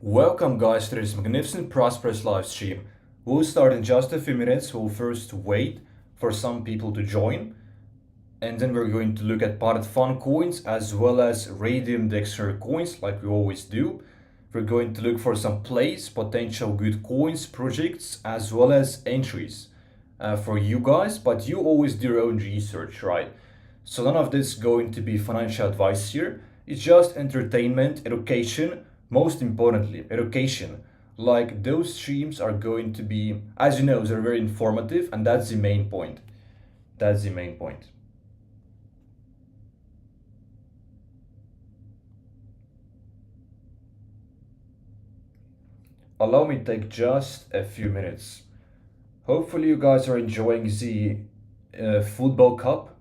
Welcome guys to this magnificent prosperous live stream. We'll start in just a few minutes. We'll first wait for some people to join, and then we're going to look at potted fun coins as well as radium dexter coins like we always do. We're going to look for some plays, potential good coins, projects, as well as entries for you guys, but you always do your own research, right? So none of this is going to be financial advice here. It's just entertainment, education, most importantly, education. Like those streams are going to be, as you know, they're very informative, and that's the main point. That's the main point. Allow me to take just a few minutes. Hopefully, you guys are enjoying the football cup,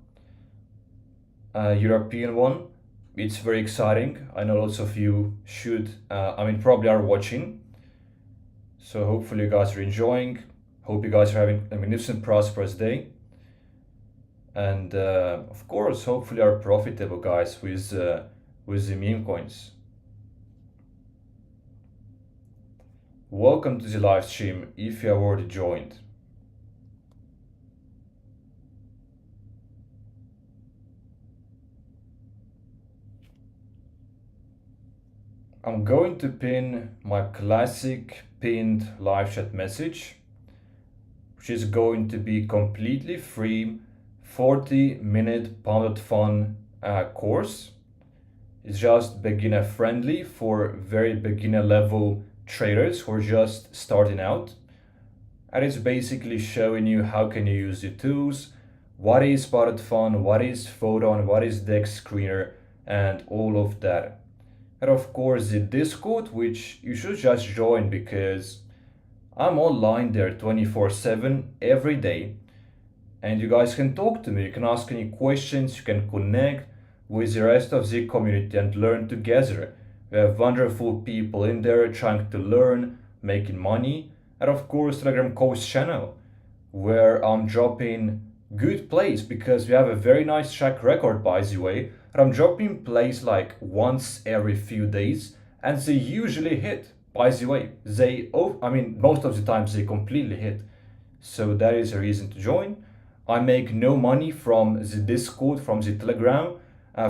European one. It's very exciting. I know lots of you should, probably are watching. So hopefully you guys are enjoying. Hope you guys are having a magnificent, prosperous day. And of course, hopefully are profitable, guys, with the meme coins. Welcome to the live stream if you have already joined. I'm going to pin my classic pinned live chat message, which is going to be completely free 40-minute pounded fun course. It's just beginner friendly for very beginner level traders who are just starting out. And it's basically showing you how can you use the tools, what is spotted fun, what is photon, what is dex screener, and all of that. And of course the Discord, which you should just join because I'm online there 24/7 every day, and you guys can talk to me, you can ask any questions, you can connect with the rest of the community and learn together. We have wonderful people in there trying to learn, making money, and of course Telegram coach channel where I'm dropping good plays because we have a very nice track record, by the way. And I'm dropping plays like once every few days, and they usually hit. By the way, most of the times they completely hit. So that is a reason to join. I make no money from the Discord, from the Telegram,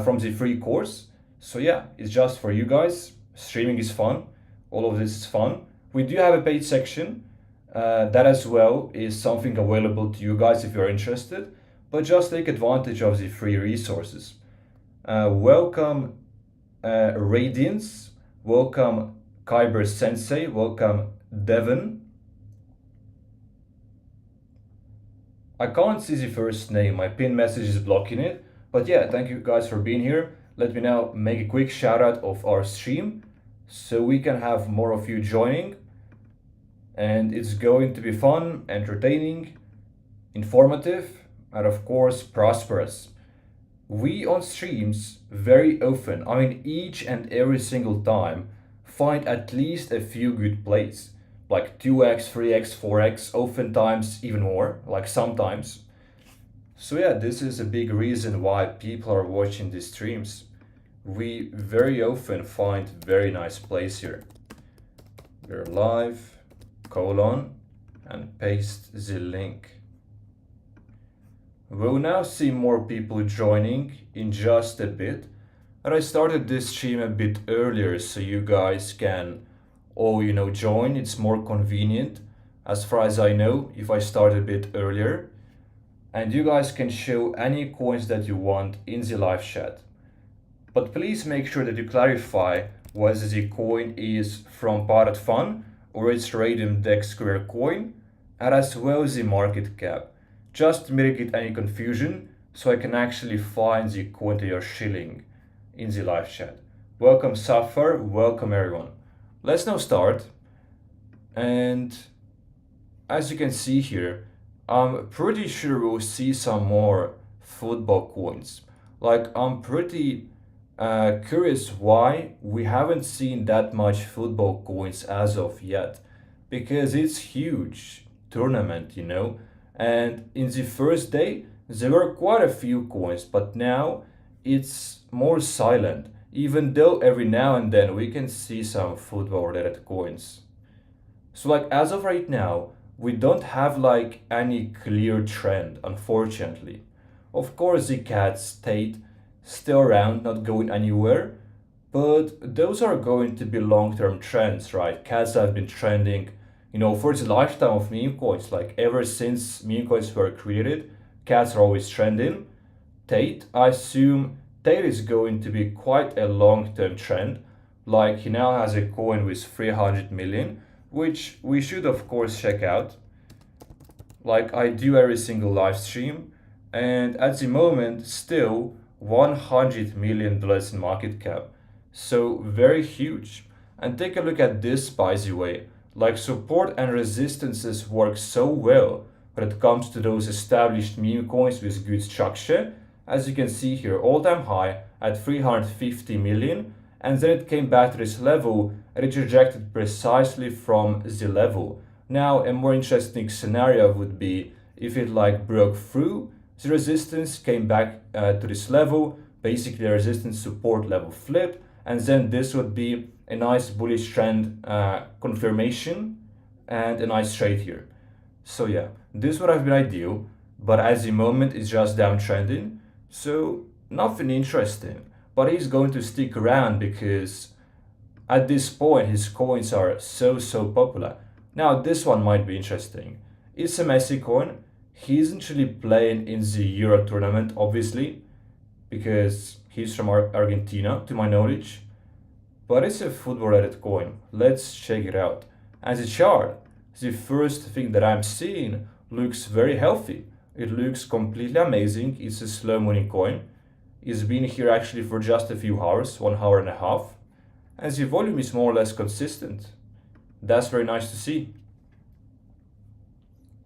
from the free course. So yeah, it's just for you guys. Streaming is fun. All of this is fun. We do have a paid section. That as well is something available to you guys if you're interested. But just take advantage of the free resources. Welcome Radiance. Welcome Kyber Sensei. Welcome Devon. I can't see the first name. My pin message is blocking it. But yeah, thank you guys for being here. Let me now make a quick shout out of our stream so we can have more of you joining. And it's going to be fun, entertaining, informative, and of course prosperous. We on streams very often, each and every single time, find at least a few good plays. Like 2x, 3x, 4x, oftentimes even more, like sometimes. So yeah, this is a big reason why people are watching these streams. We very often find very nice plays here. We're live, and paste the link. We'll now see more people joining in just a bit. And I started this stream a bit earlier so you guys can all, join. It's more convenient as far as I know if I start a bit earlier. And you guys can show any coins that you want in the live chat. But please make sure that you clarify whether the coin is from Potted Fun or it's Radium Dex Square coin, and as well as the market cap, just to mitigate any confusion so I can actually find the coin that you're shilling in the live chat. Welcome Safar, welcome everyone. Let's now start. And as you can see here, I'm pretty sure we'll see some more football coins. Like I'm pretty curious why we haven't seen that much football coins as of yet, because it's huge tournament, and in the first day there were quite a few coins, but now it's more silent. even though every now and then we can see some football related coins. So like as of right now, we don't have like any clear trend, unfortunately. Of course, the cat stayed still around, not going anywhere, but those are going to be long-term trends, right? Cats have been trending, for the lifetime of meme coins. Like ever since meme coins were created, cats are always trending. Tate, I assume Tate is going to be quite a long-term trend. Like he now has a coin with 300 million, which we should of course check out. Like I do every single live stream, and at the moment still $100 million in market cap. So very huge. And take a look at this, by the way. Like support and resistances work so well when it comes to those established meme coins with good structure. As you can see here, all-time high at 350 million, and then it came back to this level and it rejected precisely from the level. Now, a more interesting scenario would be if it like broke through the resistance, came back to this level, basically a resistance support level flip, and then this would be a nice bullish trend confirmation and a nice trade here. So yeah, this would have been ideal, but at the moment it's just downtrending, so nothing interesting. But he's going to stick around because at this point his coins are so popular. Now this one might be interesting. It's a Messi coin. He isn't really playing in the Euro tournament, obviously, because he's from Argentina, to my knowledge. But it's a football-related coin. Let's check it out. And the chart, the first thing that I'm seeing looks very healthy. It looks completely amazing. It's a slow-moving coin. It's been here actually for just a few hours, 1 hour and a half. And the volume is more or less consistent. That's very nice to see.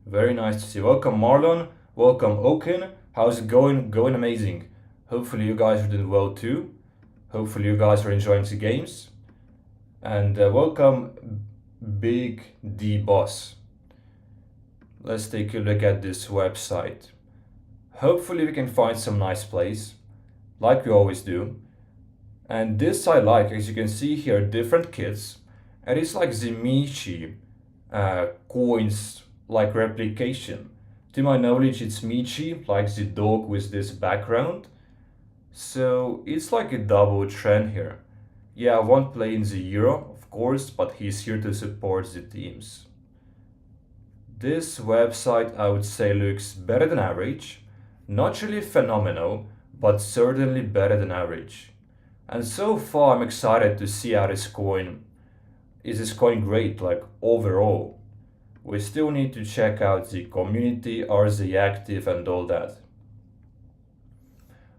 Very nice to see. Welcome Marlon. Welcome Oaken. How's it going? Going amazing. Hopefully you guys are doing well too. Hopefully you guys are enjoying the games. And welcome Big D Boss. Let's take a look at this website. Hopefully we can find some nice plays, like we always do. And this I like, as you can see here, different kits. And it's like the Michi coins like replication. To my knowledge, it's Michi, like the dog with this background. So it's like a double trend here. Yeah, I won't play in the Euro, of course, but he's here to support the teams. This website, I would say, looks better than average. Not really phenomenal, but certainly better than average. And so far, I'm excited to see how this coin is. This coin great, like overall? We still need to check out the community, are they active and all that.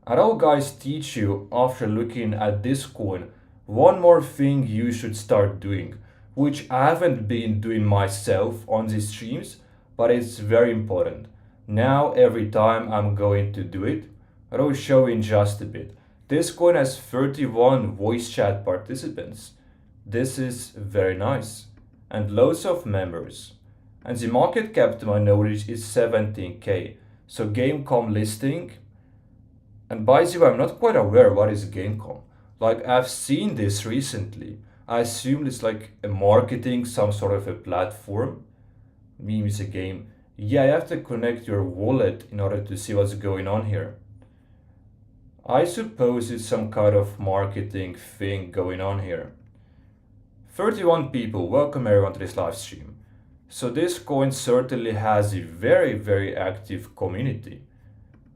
And I'll guys teach you, after looking at this coin, one more thing you should start doing, which I haven't been doing myself on these streams, but it's very important. Now every time I'm going to do it, I'll show you in just a bit. This coin has 31 voice chat participants. This is very nice. And loads of members. And the market cap, to my knowledge, is 17k. So Gamecom listing. And by the way, I'm not quite aware what is Gamecom. Like, I've seen this recently. I assume it's like a marketing, some sort of a platform. Meme is a game. Yeah, you have to connect your wallet in order to see what's going on here. I suppose it's some kind of marketing thing going on here. 31 people, welcome everyone to this live stream. So this coin certainly has a very active community,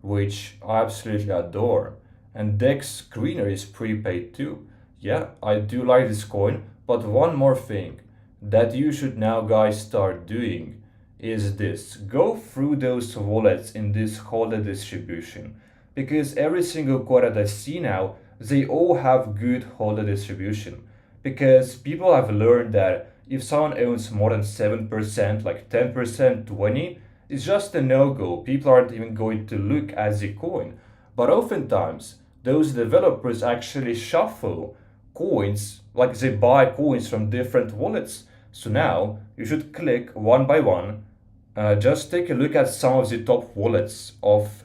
which I absolutely adore. And Dex Screener is prepaid too. Yeah, I do like this coin, but one more thing that you should now guys start doing is this. Go through those wallets in this holder distribution, because every single coin that I see now, they all have good holder distribution. Because people have learned that if someone owns more than 7%, like 10%, 20%, it's just a no-go. People aren't even going to look at the coin. But oftentimes, those developers actually shuffle coins, like they buy coins from different wallets. So now, you should click one by one, just take a look at some of the top wallets of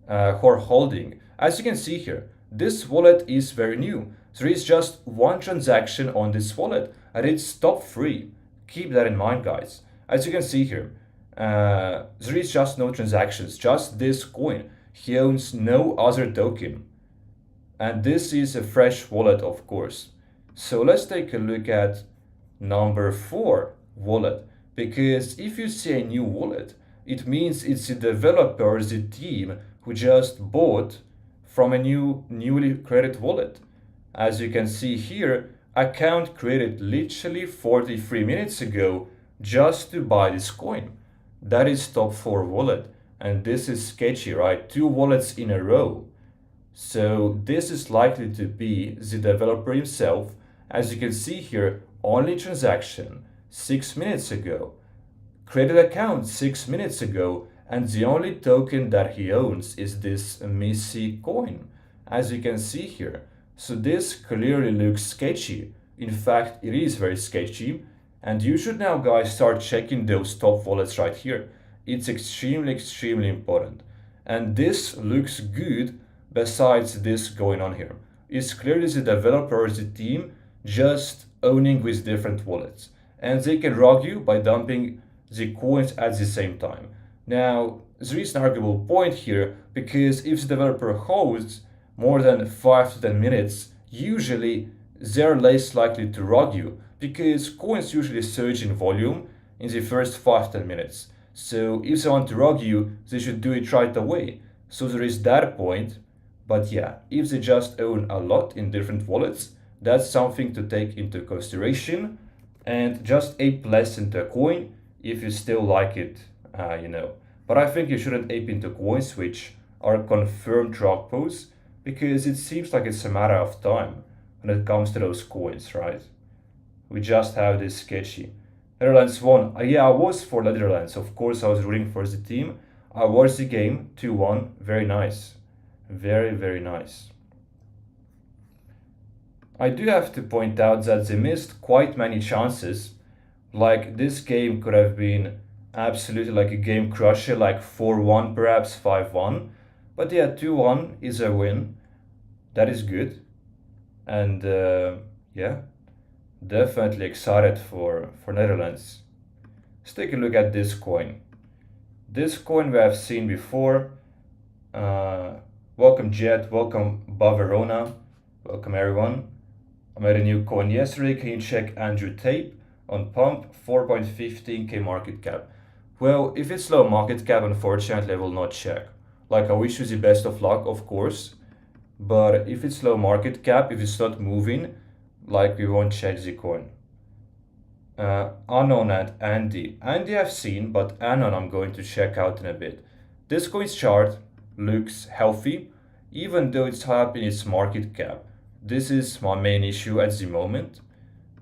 who are holding. As you can see here, this wallet is very new. There is just one transaction on this wallet and it's top free. Keep that in mind, guys. As you can see here, there is just no transactions, just this coin. He owns no other token. And this is a fresh wallet, of course. So let's take a look at number 4 wallet. Because if you see a new wallet, it means it's the developer, the team who just bought from a newly created wallet. As you can see here, account created literally 43 minutes ago just to buy this coin. That is top 4 wallet. And this is sketchy, right? 2 wallets in a row. So this is likely to be the developer himself. As you can see here, only transaction 6 minutes ago. Created account 6 minutes ago, and the only token that he owns is this Missy coin, as you can see here. So this clearly looks sketchy. In fact, it is very sketchy, and you should now, guys, start checking those top wallets right here. It's extremely important. And this looks good besides this going on here. It's clearly the developer or the team just owning with different wallets. And they can rogue you by dumping the coins at the same time. Now, there is an arguable point here because if the developer holds more than 5 to 10 minutes, usually they're less likely to rogue you because coins usually surge in volume in the first 5 to 10 minutes. So if they want to rogue you, they should do it right away. So there is that point. But yeah, if they just own a lot in different wallets, that's something to take into consideration. And just ape less into a coin if you still like it, But I think you shouldn't ape into coins which are confirmed rug pulls because it seems like it's a matter of time when it comes to those coins, right? We just have this sketchy. Netherlands won. Yeah, I was for Netherlands. Of course, I was rooting for the team. I watched the game 2-1. Very nice. Very nice. I do have to point out that they missed quite many chances. Like this game could have been absolutely like a game crusher, like 4-1 perhaps, 5-1. But yeah, 2-1 is a win. That is good. And yeah, definitely excited for Netherlands. Let's take a look at this coin. This coin we have seen before. Welcome Jet, welcome Baverona, welcome everyone. I made a new coin yesterday. Can you check Andrew Tape on Pump? 4.15k market cap. Well, if it's low market cap, unfortunately, I will not check. Like, I wish you the best of luck, of course. But if it's low market cap, if it's not moving, like, we won't check the coin. Anon and Andy. Andy I've seen, but Anon I'm going to check out in a bit. This coin's chart looks healthy, even though it's high up in its market cap. This is my main issue at the moment.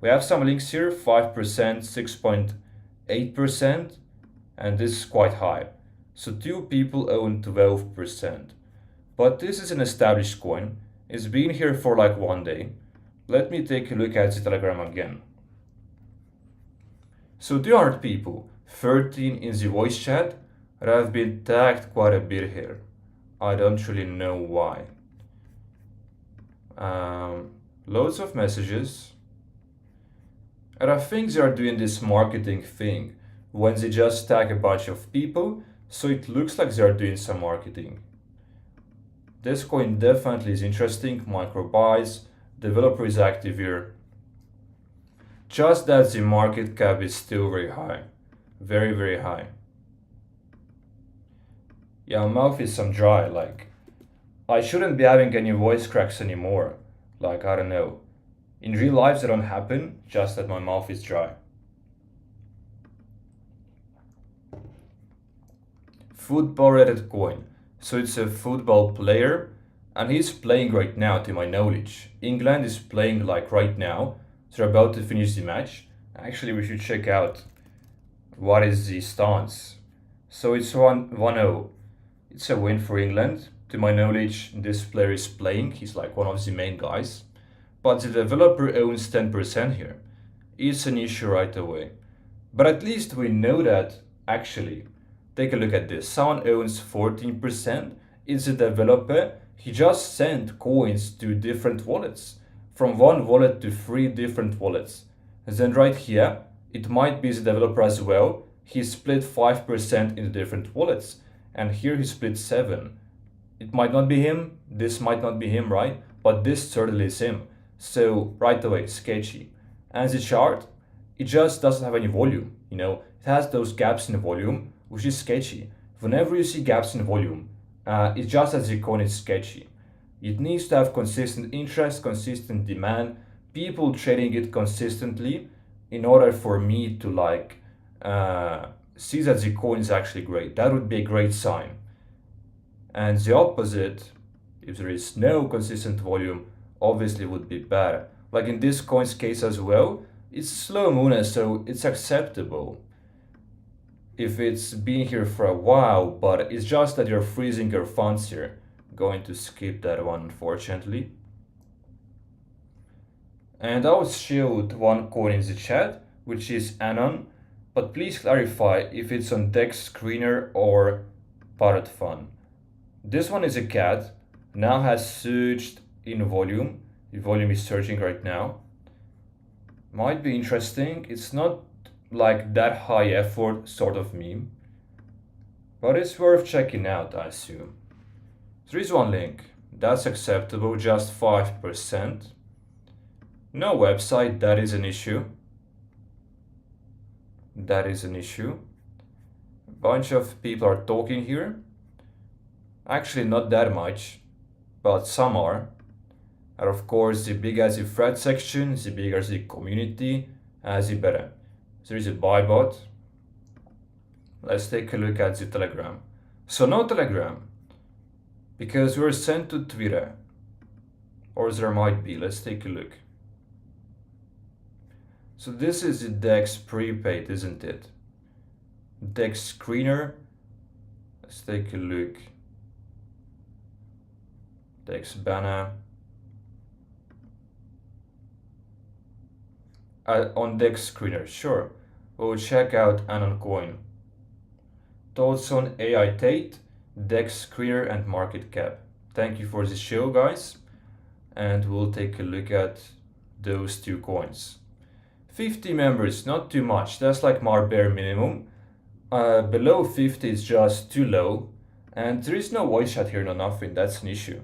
We have some links here, 5%, 6.8%, and this is quite high. So 2 people own 12%. But this is an established coin. It's been here for like 1 day. Let me take a look at the Telegram again. So 200 people, 13 in the voice chat, and I've been tagged quite a bit here. I don't really know why. Loads of messages. And I think they are doing this marketing thing when they just tag a bunch of people, so it looks like they are doing some marketing. This coin definitely is interesting. Micro buys, developer is active here. Just that the market cap is still very high. Very high. Yeah, my mouth is some dry, like, I shouldn't be having any voice cracks anymore. Like, I don't know. In real life they don't happen, just that my mouth is dry. Football rated coin. So it's a football player, and he's playing right now to my knowledge. England is playing like right now. They're about to finish the match. Actually, we should check out what is the stance. So it's 1-0. It's a win for England. To my knowledge, this player is playing. He's like one of the main guys. But the developer owns 10% here. It's an issue right away. But at least we know that, actually. Take a look at this. Someone owns 14%. It's a developer. He just sent coins to different wallets from one wallet to three different wallets. And then right here, it might be the developer as well. He split 5% into different wallets. And here he split 7. It might not be him, this might not be him, right? But this certainly is him. So right away, sketchy. And the chart, it just doesn't have any volume, you know? It has those gaps in volume, which is sketchy. Whenever you see gaps in volume, it's just as the coin is sketchy. It needs to have consistent interest, consistent demand, people trading it consistently in order for me to see that the coin is actually great. That would be a great sign. And the opposite, if there is no consistent volume, obviously would be bad. Like in this coin's case as well, it's slow moon, so it's acceptable if it's been here for a while, but it's just that you're freezing your funds here. Going to skip that one, unfortunately. And I was showed one coin in the chat, which is Anon, but please clarify if it's on Dex Screener or Parrot Fun. This one is a cat, now has surged in volume. The volume is surging right now. Might be interesting. It's not like that high effort sort of meme, but it's worth checking out, I assume. There is one link. That's acceptable, just 5%. No website, that is an issue. That is an issue. A bunch of people are talking here. Actually, not that much, but some are. And of course, the bigger the thread section, the bigger the community, the better. There is a buy bot. Let's take a look at the Telegram. So no Telegram, because we're sent to Twitter. Or there might be, let's take a look. So this is the DEX prepaid, isn't it? DEX screener. Let's take a look. DEX banner. On DEX screener, sure. We'll check out Anon coin. Thoughts on AI Tate, DEX screener and market cap. Thank you for the show, guys. And we'll take a look at those two coins. 50 members, not too much. That's like my bare minimum. Below 50 is just too low. And there is no voice chat here, no nothing. That's an issue.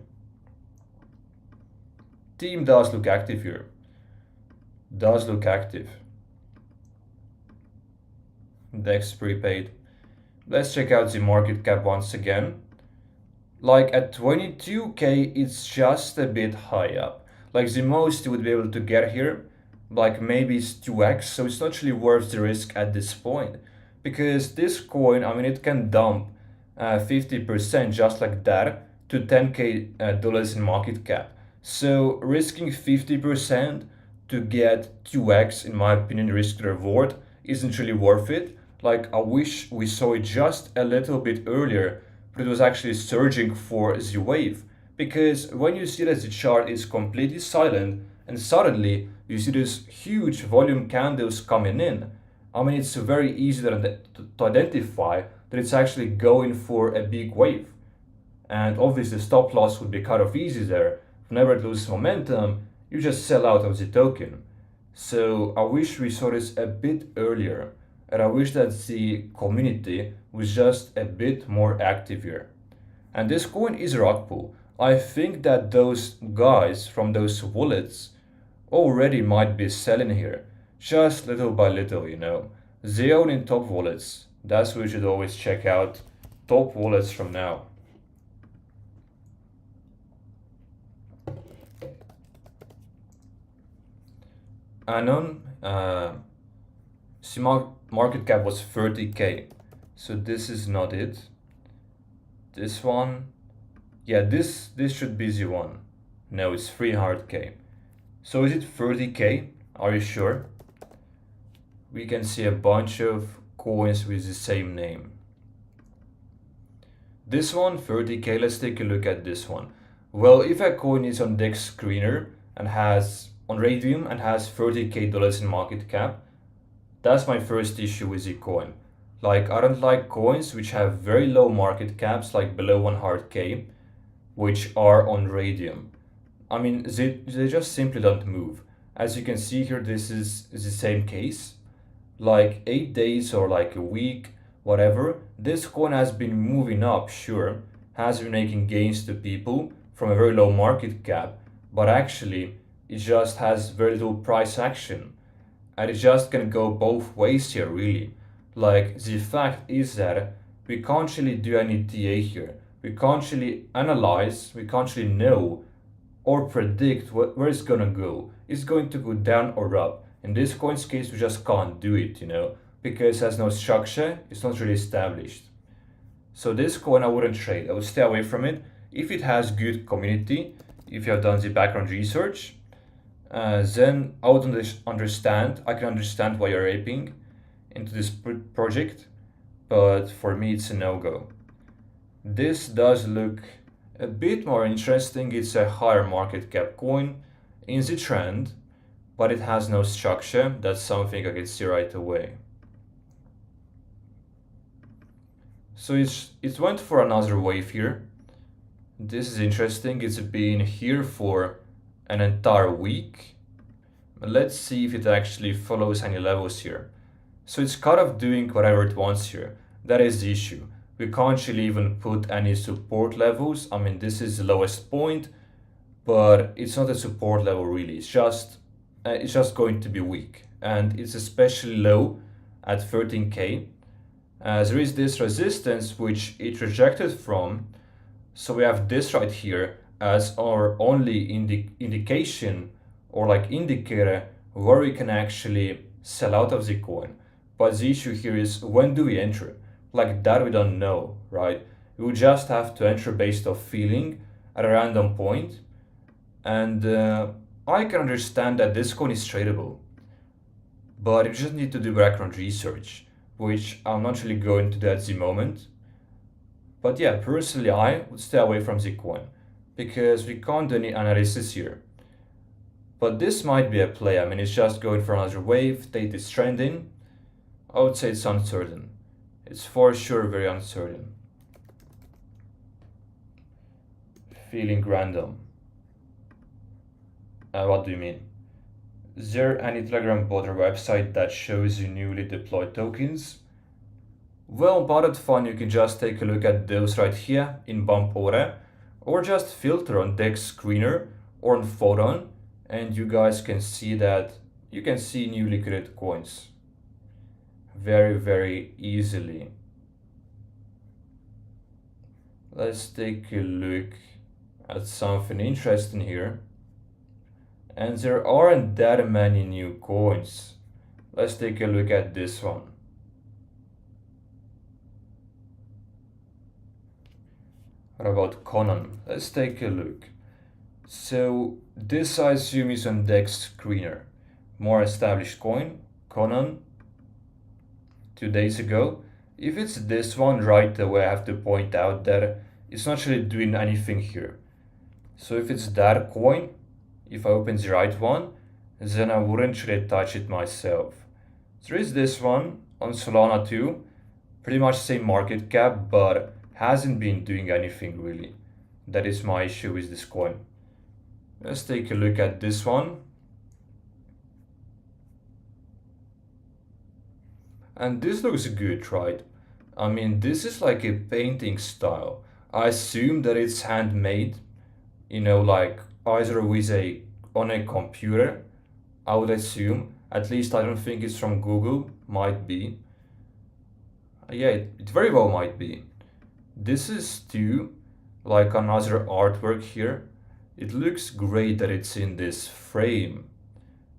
Team does look active here. Does look active. DEX prepaid. Let's check out the market cap once again. Like at 22k, it's just a bit high up. Like the most you would be able to get here, like maybe it's 2x, so it's not really worth the risk at this point. Because this coin, I mean, it can dump 50% just like that to 10k dollars in market cap. So risking 50% to get 2x, in my opinion, risk to reward isn't really worth it. Like I wish we saw it just a little bit earlier, but it was actually surging for the wave. Because when you see that the chart is completely silent and suddenly you see these huge volume candles coming in, I mean, it's very easy to identify that it's actually going for a big wave. And obviously stop loss would be kind of easy there. Whenever it loses momentum, you just sell out of the token. So I wish we saw this a bit earlier. And I wish that the community was just a bit more active here. And this coin is rug pull. I think that those guys from those wallets already might be selling here. Just little by little, you know. They own in top wallets. That's what you should always check out. Top wallets from now. Anon, market cap was 30k. So this is not it. This one, yeah, this should be the one. No, it's 300k. So is it 30k? Are you sure? We can see a bunch of coins with the same name. This one, 30k, let's take a look at this one. Well, if a coin is on DEX Screener and has, on Radium and has 30k dollars in market cap, that's my first issue with the coin. Like, I don't like coins which have very low market caps, like below 100k, which are on Radium. I mean, they just simply don't move. As you can see here, this is the same case. Like 8 days or like a week, whatever, this coin has been moving up, sure, has been making gains to people from a very low market cap, but actually it just has very little price action. And it's just gonna go both ways here, really. Like, the fact is that we can't really do any TA here. We can't really analyze, we can't really know or predict where it's gonna go. It's going to go down or up. In this coin's case, we just can't do it, because it has no structure, it's not really established. So this coin I wouldn't trade, I would stay away from it. If it has good community, if you have done the background research, then I would I can understand why you're aping into this project, but for me it's a no-go. This does look a bit more interesting. It's a higher market cap coin in the trend, but it has no structure. That's something I can see right away. So it went for another wave here. This is interesting. It's been here for an entire week. Let's see if it actually follows any levels here. So it's kind of doing whatever it wants here. That is the issue. We can't really even put any support levels. I mean, this is the lowest point, but it's not a support level really. It's just going to be weak, and it's especially low at 13k. There is this resistance which it rejected from, so we have this right here as our only indication or like indicator where we can actually sell out of the coin. But the issue here is, when do we enter? Like that we don't know, right? We would just have to enter based off feeling at a random point. And I can understand that this coin is tradable, but you just need to do background research, which I'm not really going to do at the moment. But yeah, personally I would stay away from the coin, because we can't do any analysis here. But this might be a play. I mean, it's just going for another wave, date is trending. I would say it's uncertain. It's for sure very uncertain. Feeling random. What do you mean? Is there any Telegram bot or website that shows you newly deployed tokens? Well, about that fun, you can just take a look at those right here in Bump Order, or just filter on Dex Screener or on Photon, and you guys can see that you can see newly created coins very, very easily. Let's take a look at something interesting here. And there aren't that many new coins. Let's take a look at this one. What about Conan? Let's take a look. So this I assume is on Dex Screener. More established coin, Conan, 2 days ago. If it's this one, right away I have to point out that it's not really doing anything here. So if it's that coin, if I open the right one, then I wouldn't really touch it myself. There is this one on Solana too, pretty much same market cap, but hasn't been doing anything really. That is my issue with this coin. Let's take a look at this one. And this looks good, right? I mean, this is like a painting style. I assume that it's handmade, like either on a computer, I would assume. At least I don't think it's from Google, might be. Yeah, it very well might be. This is too like another artwork here. It looks great that it's in this frame.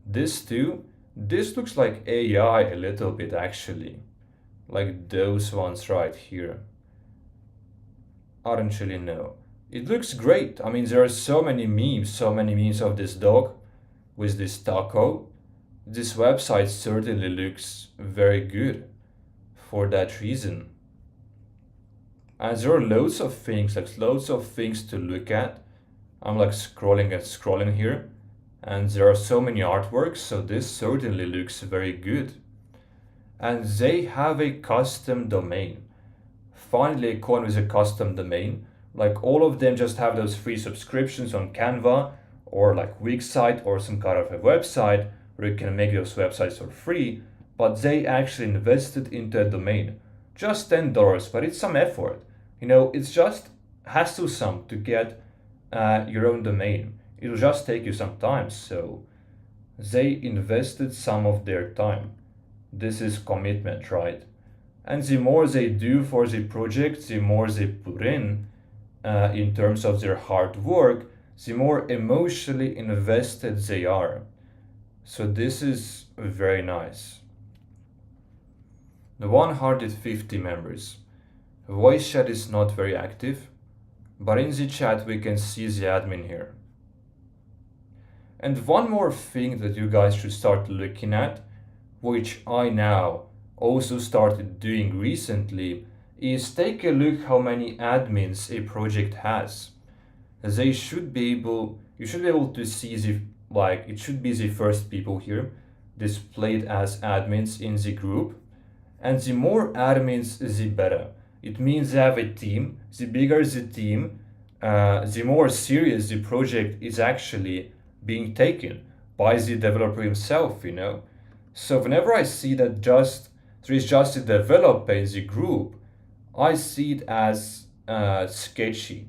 This too, this looks like AI a little bit actually. Like those ones right here. I don't really know. It looks great. I mean, there are so many memes of this dog with this taco. This website certainly looks very good for that reason. And there are loads of things to look at. I'm like scrolling and scrolling here, and there are so many artworks, so this certainly looks very good. And they have a custom domain. Finally, a coin with a custom domain. Like all of them just have those free subscriptions on Canva or like Wixsite or some kind of a website where you can make those websites for free, but they actually invested into a domain. Just $10, but it's some effort. It's just hassle some to get your own domain. It'll just take you some time, so they invested some of their time. This is commitment, right? And the more they do for the project, the more they put in terms of their hard work, the more emotionally invested they are. So this is very nice. The 150 members. Voice chat is not very active, but in the chat we can see the admin here. And one more thing that you guys should start looking at, which I now also started doing recently, is take a look how many admins a project has. You should be able to see it should be the first people here displayed as admins in the group. And the more admins, the better. It means they have a team. The bigger the team, the more serious the project is actually being taken by the developer himself, So whenever I see that there is just a developer in the group, I see it as sketchy,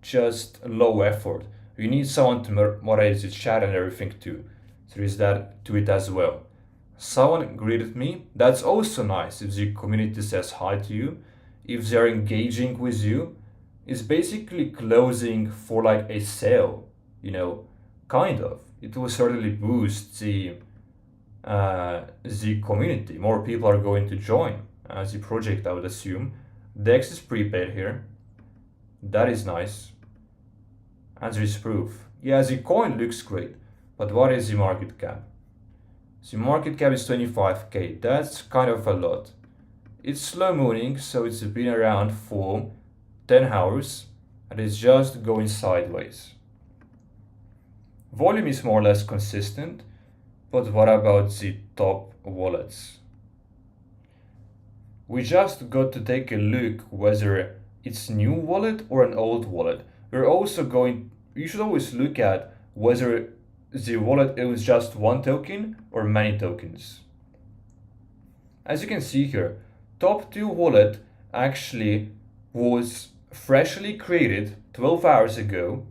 just low effort. You need someone to moderate the chat and everything too. There is that to it as well. Someone greeted me. That's also nice if the community says hi to you, if they're engaging with you. It's basically closing for like a sale, kind of. It will certainly boost the community. More people are going to join the project, I would assume. Dex is prepaid here. That is nice. And there is proof. Yeah, the coin looks great, but what is the market cap? The market cap is 25k. That's kind of a lot. It's slow moving, so it's been around for 10 hours and it's just going sideways. Volume is more or less consistent, but what about the top wallets? We just got to take a look whether it's new wallet or an old wallet. You should always look at whether the wallet owns just one token or many tokens. As you can see here, top 2 wallet actually was freshly created 12 hours ago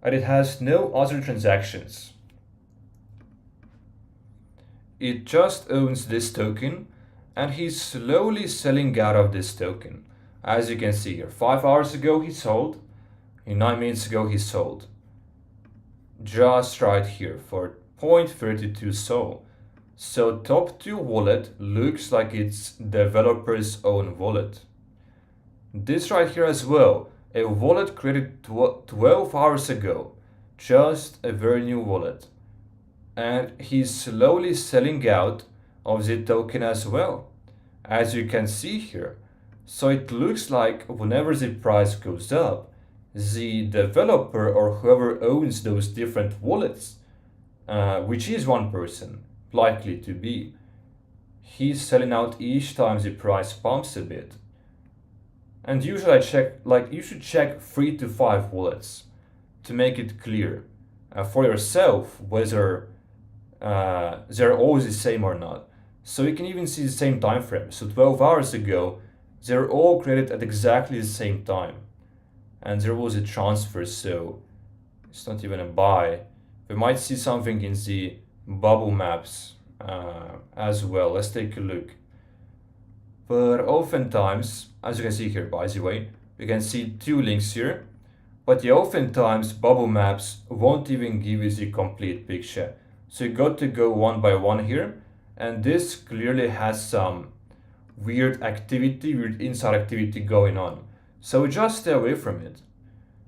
and it has no other transactions. It just owns this token and he's slowly selling out of this token. As you can see here, 5 hours ago he sold, 9 minutes ago he sold. Just right here for 0.32 SOL. So top 2 wallet looks like it's developer's own wallet. This right here as well, a wallet created 12 hours ago, just a very new wallet. And he's slowly selling out of the token as well, as you can see here. So it looks like whenever the price goes up, the developer or whoever owns those different wallets, which is one person, likely to be, he's selling out each time the price pumps a bit. And usually you should check 3 to 5 wallets to make it clear for yourself whether they're always the same or not. So you can even see the same time frame. So 12 hours ago, they're all created at exactly the same time. And there was a transfer, so it's not even a buy. We might see something in the bubble maps as well. Let's take a look. But oftentimes, as you can see here, by the way, we can see 2 links here. But oftentimes, bubble maps won't even give you the complete picture. So you got to go one by one here. And this clearly has some weird inside activity going on. So just stay away from it.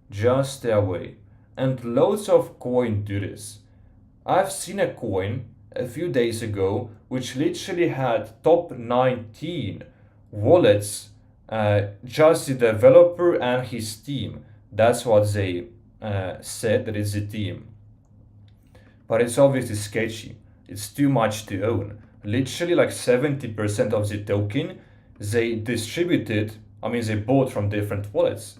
Just stay away. And loads of coins do this. I've seen a coin a few days ago which literally had top 19 wallets, just the developer and his team. That's what they said, that it's the team. But it's obviously sketchy. It's too much to own. Literally like 70% of the token they they bought from different wallets.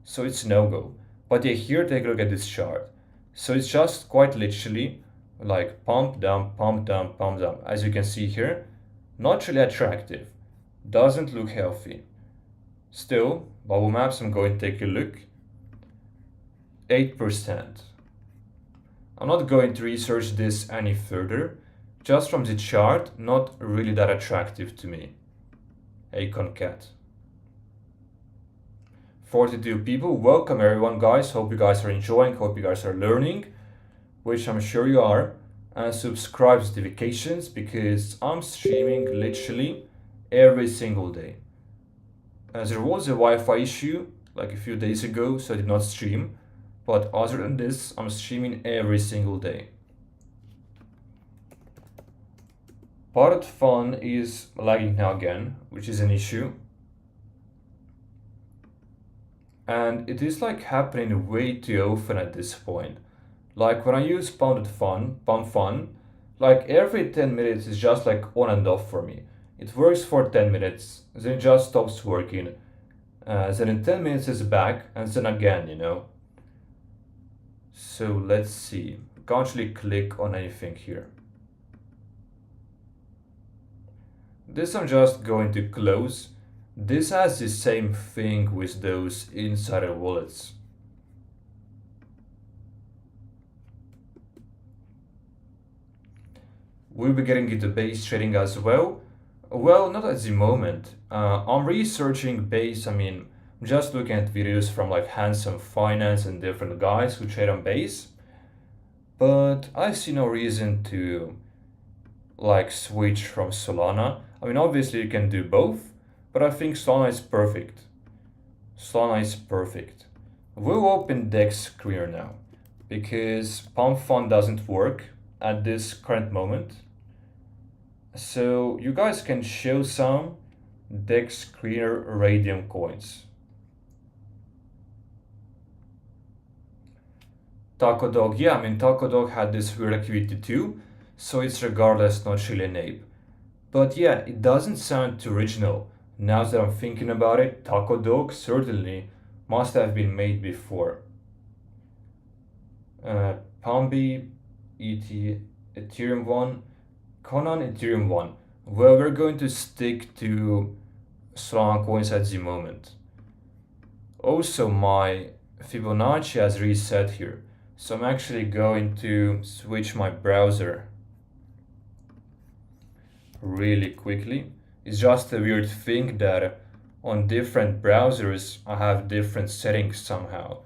So it's no-go. But yeah, here take a look at this chart. So it's just quite literally like pump, dump, pump, dump, pump, dump. As you can see here, not really attractive. Doesn't look healthy. Still, bubble maps, I'm going to take a look. 8%. I'm not going to research this any further. Just from the chart, not really that attractive to me. Acon cat. 42 people. Welcome everyone, guys. Hope you guys are enjoying. Hope you guys are learning, which I'm sure you are. And subscribe to notifications because I'm streaming literally every single day. As there was a Wi-Fi issue like a few days ago, so I did not stream. But other than this, I'm streaming every single day. Part fun is lagging now again, which is an issue. And it is like happening way too often at this point. Like when I use pump fun, like every 10 minutes is just like on and off for me. It works for 10 minutes, then it just stops working. Then in 10 minutes it's back, and then again, you know. So let's see. Can't actually click on anything here. This I'm just going to close. This has the same thing with those insider wallets. We'll be getting into base trading as well. Well, not at the moment. I'm researching base. I'm just looking at videos from like Handsome Finance and different guys who trade on base. But I see no reason to like switch from Solana. Obviously you can do both, but I think Solana is perfect. Solana is perfect. We'll open DEX Screener now because Pump Fund doesn't work at this current moment. So you guys can show some DEX Screener Radium coins. Taco Dog, yeah, Taco Dog had this weird activity too, so it's regardless not really an ape. But yeah, it doesn't sound too original. Now that I'm thinking about it, Taco Dog certainly must have been made before. Pambi, Ethereum 1, Conan, Ethereum 1. Well, we're going to stick to Solana coins at the moment. Also, my Fibonacci has reset here. So I'm actually going to switch my browser really quickly. It's just a weird thing that on different browsers I have different settings somehow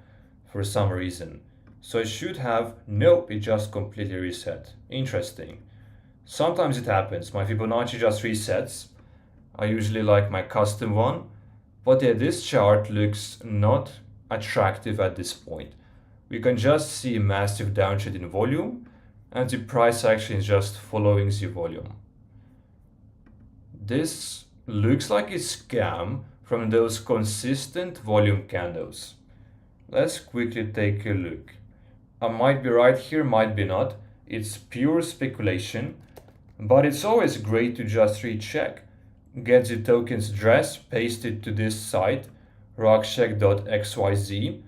for some reason. So I should have, nope, it just completely reset. Interesting. Sometimes it happens, my Fibonacci just resets. I usually like my custom one, but yeah, this chart looks not attractive at this point. We can just see a massive downtrend in volume, and the price action is just following the volume. This looks like a scam from those consistent volume candles. Let's quickly take a look. I might be right here, might be not. It's pure speculation, but it's always great to just recheck. Get the token's address, paste it to this site, rockcheck.xyz,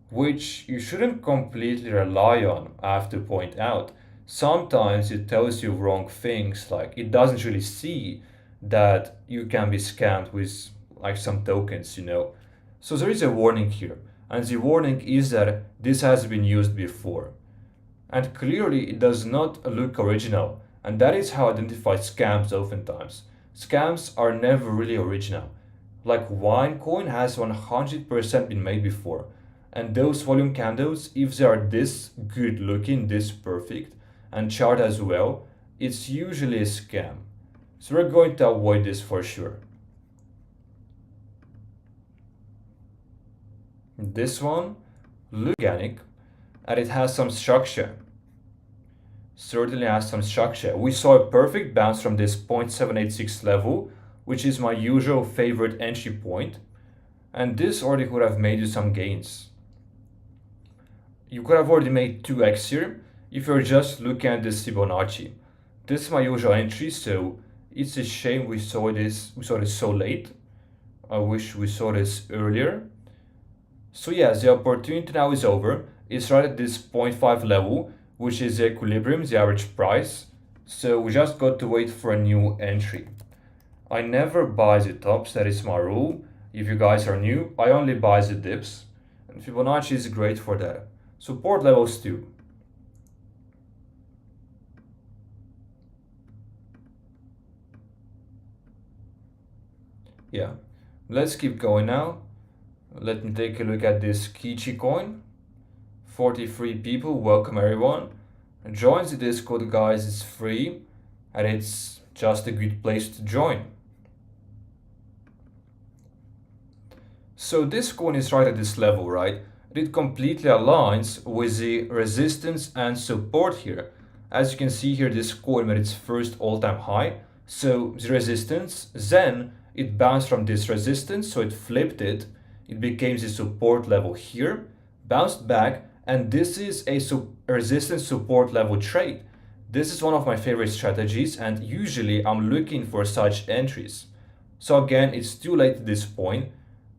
which you shouldn't completely rely on, I have to point out. Sometimes it tells you wrong things, like it doesn't really see that you can be scammed with like some tokens, you know. So there is a warning here, and the warning is that this has been used before. And clearly it does not look original, and that is how I identify scams oftentimes. Scams are never really original. Like Winecoin has 100% been made before. And those volume candles, if they are this good looking, this perfect, and chart as well, it's usually a scam. So we're going to avoid this for sure. This one looks organic, and it has some structure. Certainly has some structure. We saw a perfect bounce from this 0.786 level, which is my usual favorite entry point. And this already could have made you some gains. You could have already made 2x here if you're just looking at this Fibonacci. This is my usual entry, so it's a shame we saw this so late. I wish we saw this earlier. So yeah, the opportunity now is over. It's right at this 0.5 level, which is the equilibrium, the average price. So we just got to wait for a new entry. I never buy the tops, that is my rule. If you guys are new, I only buy the dips. And Fibonacci is great for that. Support levels too. Yeah, let's keep going now. Let me take a look at this Kichi coin. 43 people, welcome everyone. Join the Discord, guys, it's free and it's just a good place to join. So this coin is right at this level, right? It completely aligns with the resistance and support here. As you can see here, this coin made its first all-time high. So the resistance, then it bounced from this resistance, so it flipped it. It became the support level here, bounced back, and this is a resistance support level trade. This is one of my favorite strategies, and usually I'm looking for such entries. So again, it's too late at this point,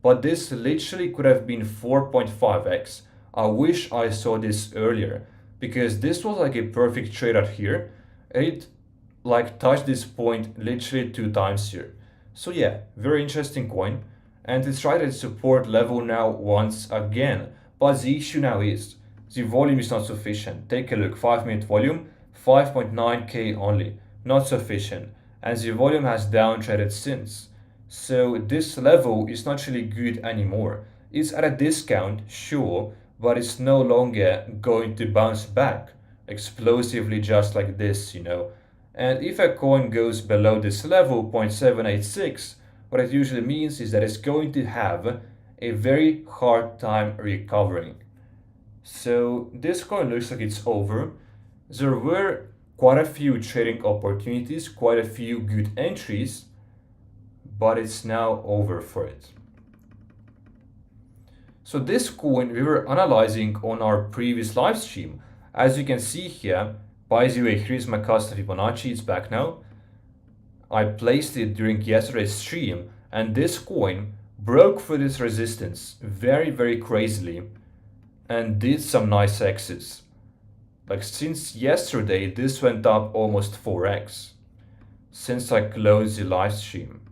but this literally could have been 4.5x. I wish I saw this earlier, because this was like a perfect trade out here. It like touched this point literally 2 times here. So yeah, very interesting coin. And it's right at support level now once again. But the issue now is the volume is not sufficient. Take a look, 5-minute volume, 5.9k only, not sufficient. And the volume has downtraded since. So this level is not really good anymore. It's at a discount, sure, but it's no longer going to bounce back explosively just like this, you know. And if a coin goes below this level, 0.786, what it usually means is that it's going to have a very hard time recovering. So this coin looks like it's over. There were quite a few trading opportunities, quite a few good entries, but it's now over for it. So this coin we were analyzing on our previous live stream. As you can see here, by the way, here's my custom Fibonacci, it's back now. I placed it during yesterday's stream, and this coin broke through this resistance very crazily and did some nice exits. Like since yesterday, this went up almost 4x since I closed the live stream.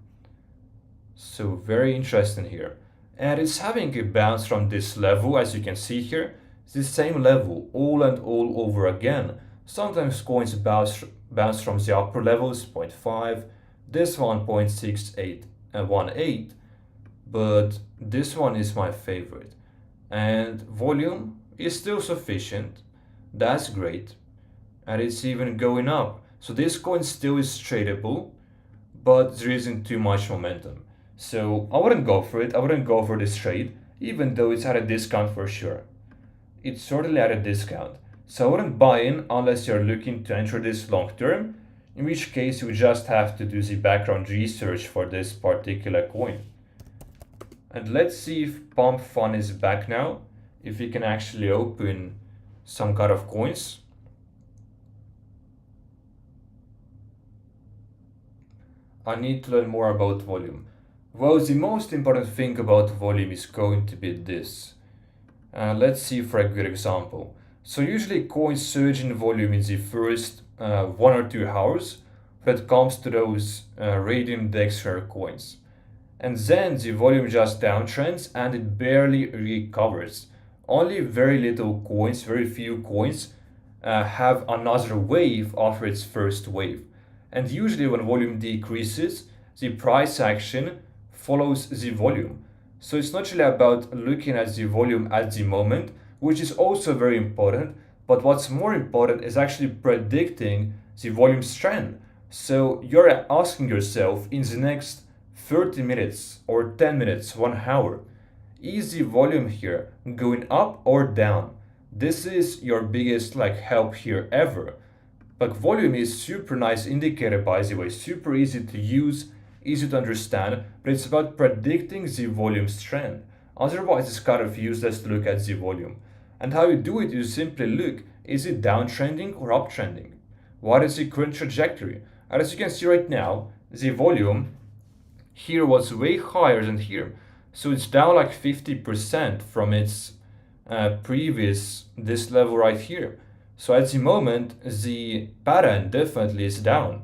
So very interesting here. And it's having a bounce from this level, as you can see here. It's the same level all and all over again. Sometimes coins bounce from the upper levels, 0.5, this one 0.68 and 1.8, but this one is my favorite. And volume is still sufficient, that's great, and it's even going up. So this coin still is tradable, but there isn't too much momentum. So I wouldn't go for it, I wouldn't go for this trade, even though it's at a discount for sure. It's certainly at a discount. So I wouldn't buy in unless you're looking to enter this long term, in which case you just have to do the background research for this particular coin. And let's see if Pump Fun is back now, if we can actually open some kind of coins. I need to learn more about volume. Well, the most important thing about volume is going to be this. Let's see for a good example. So usually coins surge in volume in the first 1 or 2 hours when it comes to those Radium Dexter coins. And then the volume just downtrends and it barely recovers. Only very little coins, very few coins have another wave after its first wave. And usually when volume decreases, the price action follows the volume. So it's not really about looking at the volume at the moment, which is also very important, but what's more important is actually predicting the volume trend. So you're asking yourself in the next 30 minutes or 10 minutes, 1 hour, is the volume here going up or down? This is your biggest help here ever. But volume is super nice indicator, by the way, super easy to use, easy to understand, but it's about predicting the volume trend. Otherwise, it's kind of useless to look at the volume. And how you do it, you simply look, is it downtrending or uptrending? What is the current trajectory? And as you can see right now, the volume here was way higher than here. So it's down like 50% from its previous this level right here. So at the moment, the pattern definitely is down.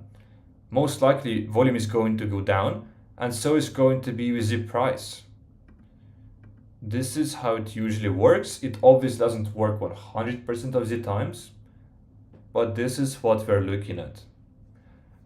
Most likely volume is going to go down, and so is going to be with the price. This is how it usually works. It obviously doesn't work 100% of the times, but this is what we're looking at.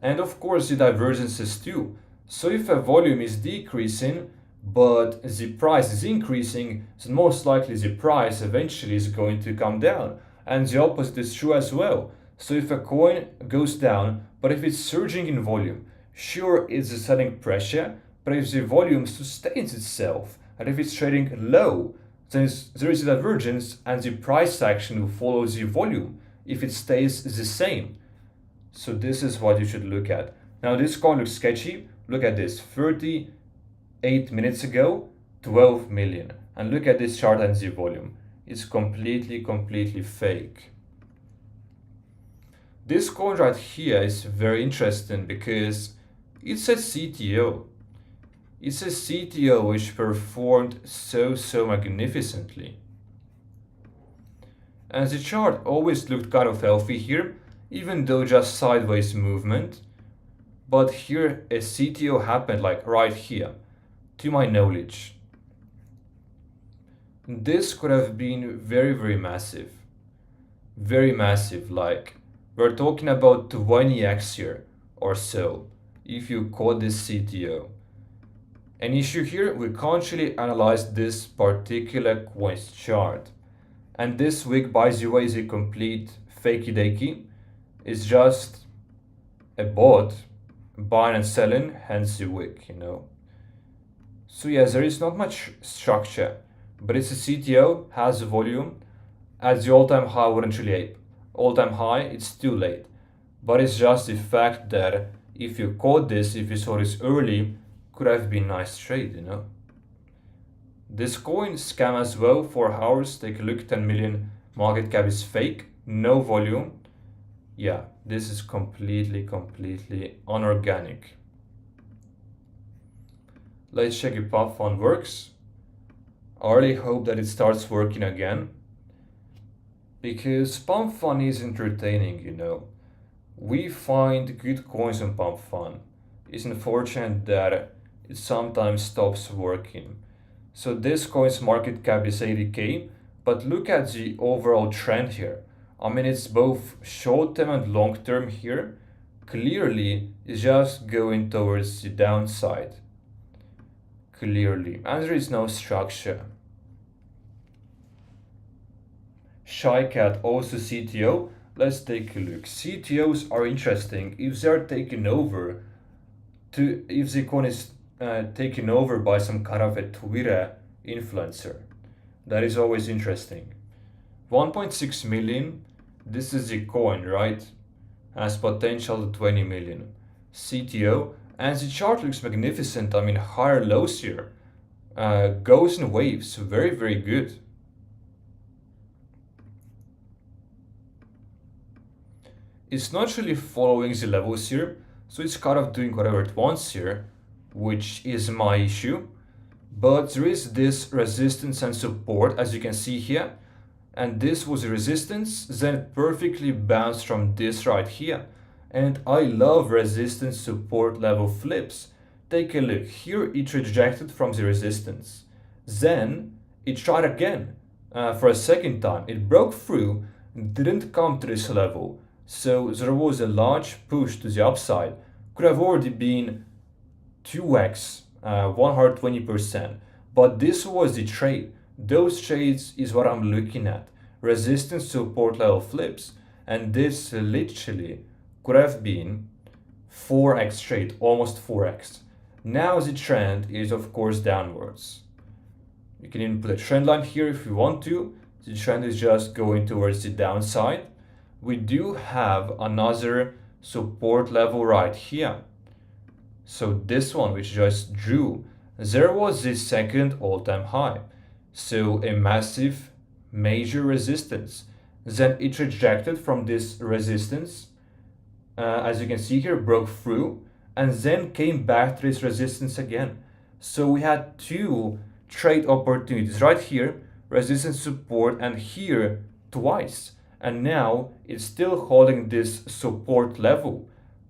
And of course the divergences too. So if a volume is decreasing, but the price is increasing, then most likely the price eventually is going to come down. And the opposite is true as well. So if a coin goes down, but if it's surging in volume, sure, it's a selling pressure, but if the volume sustains itself, and if it's trading low, then there is a divergence and the price action will follow the volume if it stays the same. So this is what you should look at. Now this coin looks sketchy. Look at this, 38 minutes ago, 12 million. And look at this chart and the volume. It's completely fake. This coin right here is very interesting because it's a CTO. It's a CTO which performed so magnificently. And the chart always looked kind of healthy here, even though just sideways movement. But here a CTO happened like right here, to my knowledge. This could have been very massive. Very massive, like we're talking about 20x here or so, if you call this CTO. An issue here, we can't really analyze this particular coin's chart. And this wick, by the way, is a complete fakey dakey. It's just a bot buying and selling, hence the wick, you know. So yeah, there is not much structure, but it's a CTO, has a volume. At the all-time high, wouldn't really ape. All-time high, it's too late. But it's just the fact that if you caught this, if you saw this early, could have been nice trade, you know. This coin scam as well, 4 hours, take a look, 10 million market cap is fake, no volume. Yeah, this is completely unorganic. Let's check if Pump Fund works. I really hope that it starts working again, because Pump Fund is entertaining, you know. We find good coins on Pump Fund. It's unfortunate that it sometimes stops working. So this coin's market cap is 80k, but look at the overall trend here. I mean, it's both short-term and long-term here. Clearly, it's just going towards the downside. Clearly, and there is no structure. Shy Cat, also CTO. Let's take a look. CTOs are interesting if they are taken over if the coin is taken over by some kind of a Twitter influencer. That is always interesting. 1.6 million. This is the coin, right? Has potential to 20 million. CTO. And the chart looks magnificent. I mean, higher lows here. Goes in waves. Very good. It's not really following the levels here. So it's kind of doing whatever it wants here, which is my issue. But there is this resistance and support, as you can see here. And this was resistance, then it perfectly bounced from this right here. And I love resistance support level flips. Take a look, here it rejected from the resistance. Then it tried again for a second time. It broke through, didn't come to this level. So there was a large push to the upside. Could have already been 2x, 120%. But this was the trade. Those trades is what I'm looking at. Resistance support level flips. And this literally could have been 4x trade, almost 4x. Now the trend is of course downwards. You can even put a trend line here if you want to. The trend is just going towards the downside. We do have another support level right here. So this one, which just drew, there was this second all-time high. So a massive major resistance. Then it rejected from this resistance. As you can see here, broke through and then came back to this resistance again. So we had two trade opportunities right here, resistance support, and here twice. And now it's still holding this support level,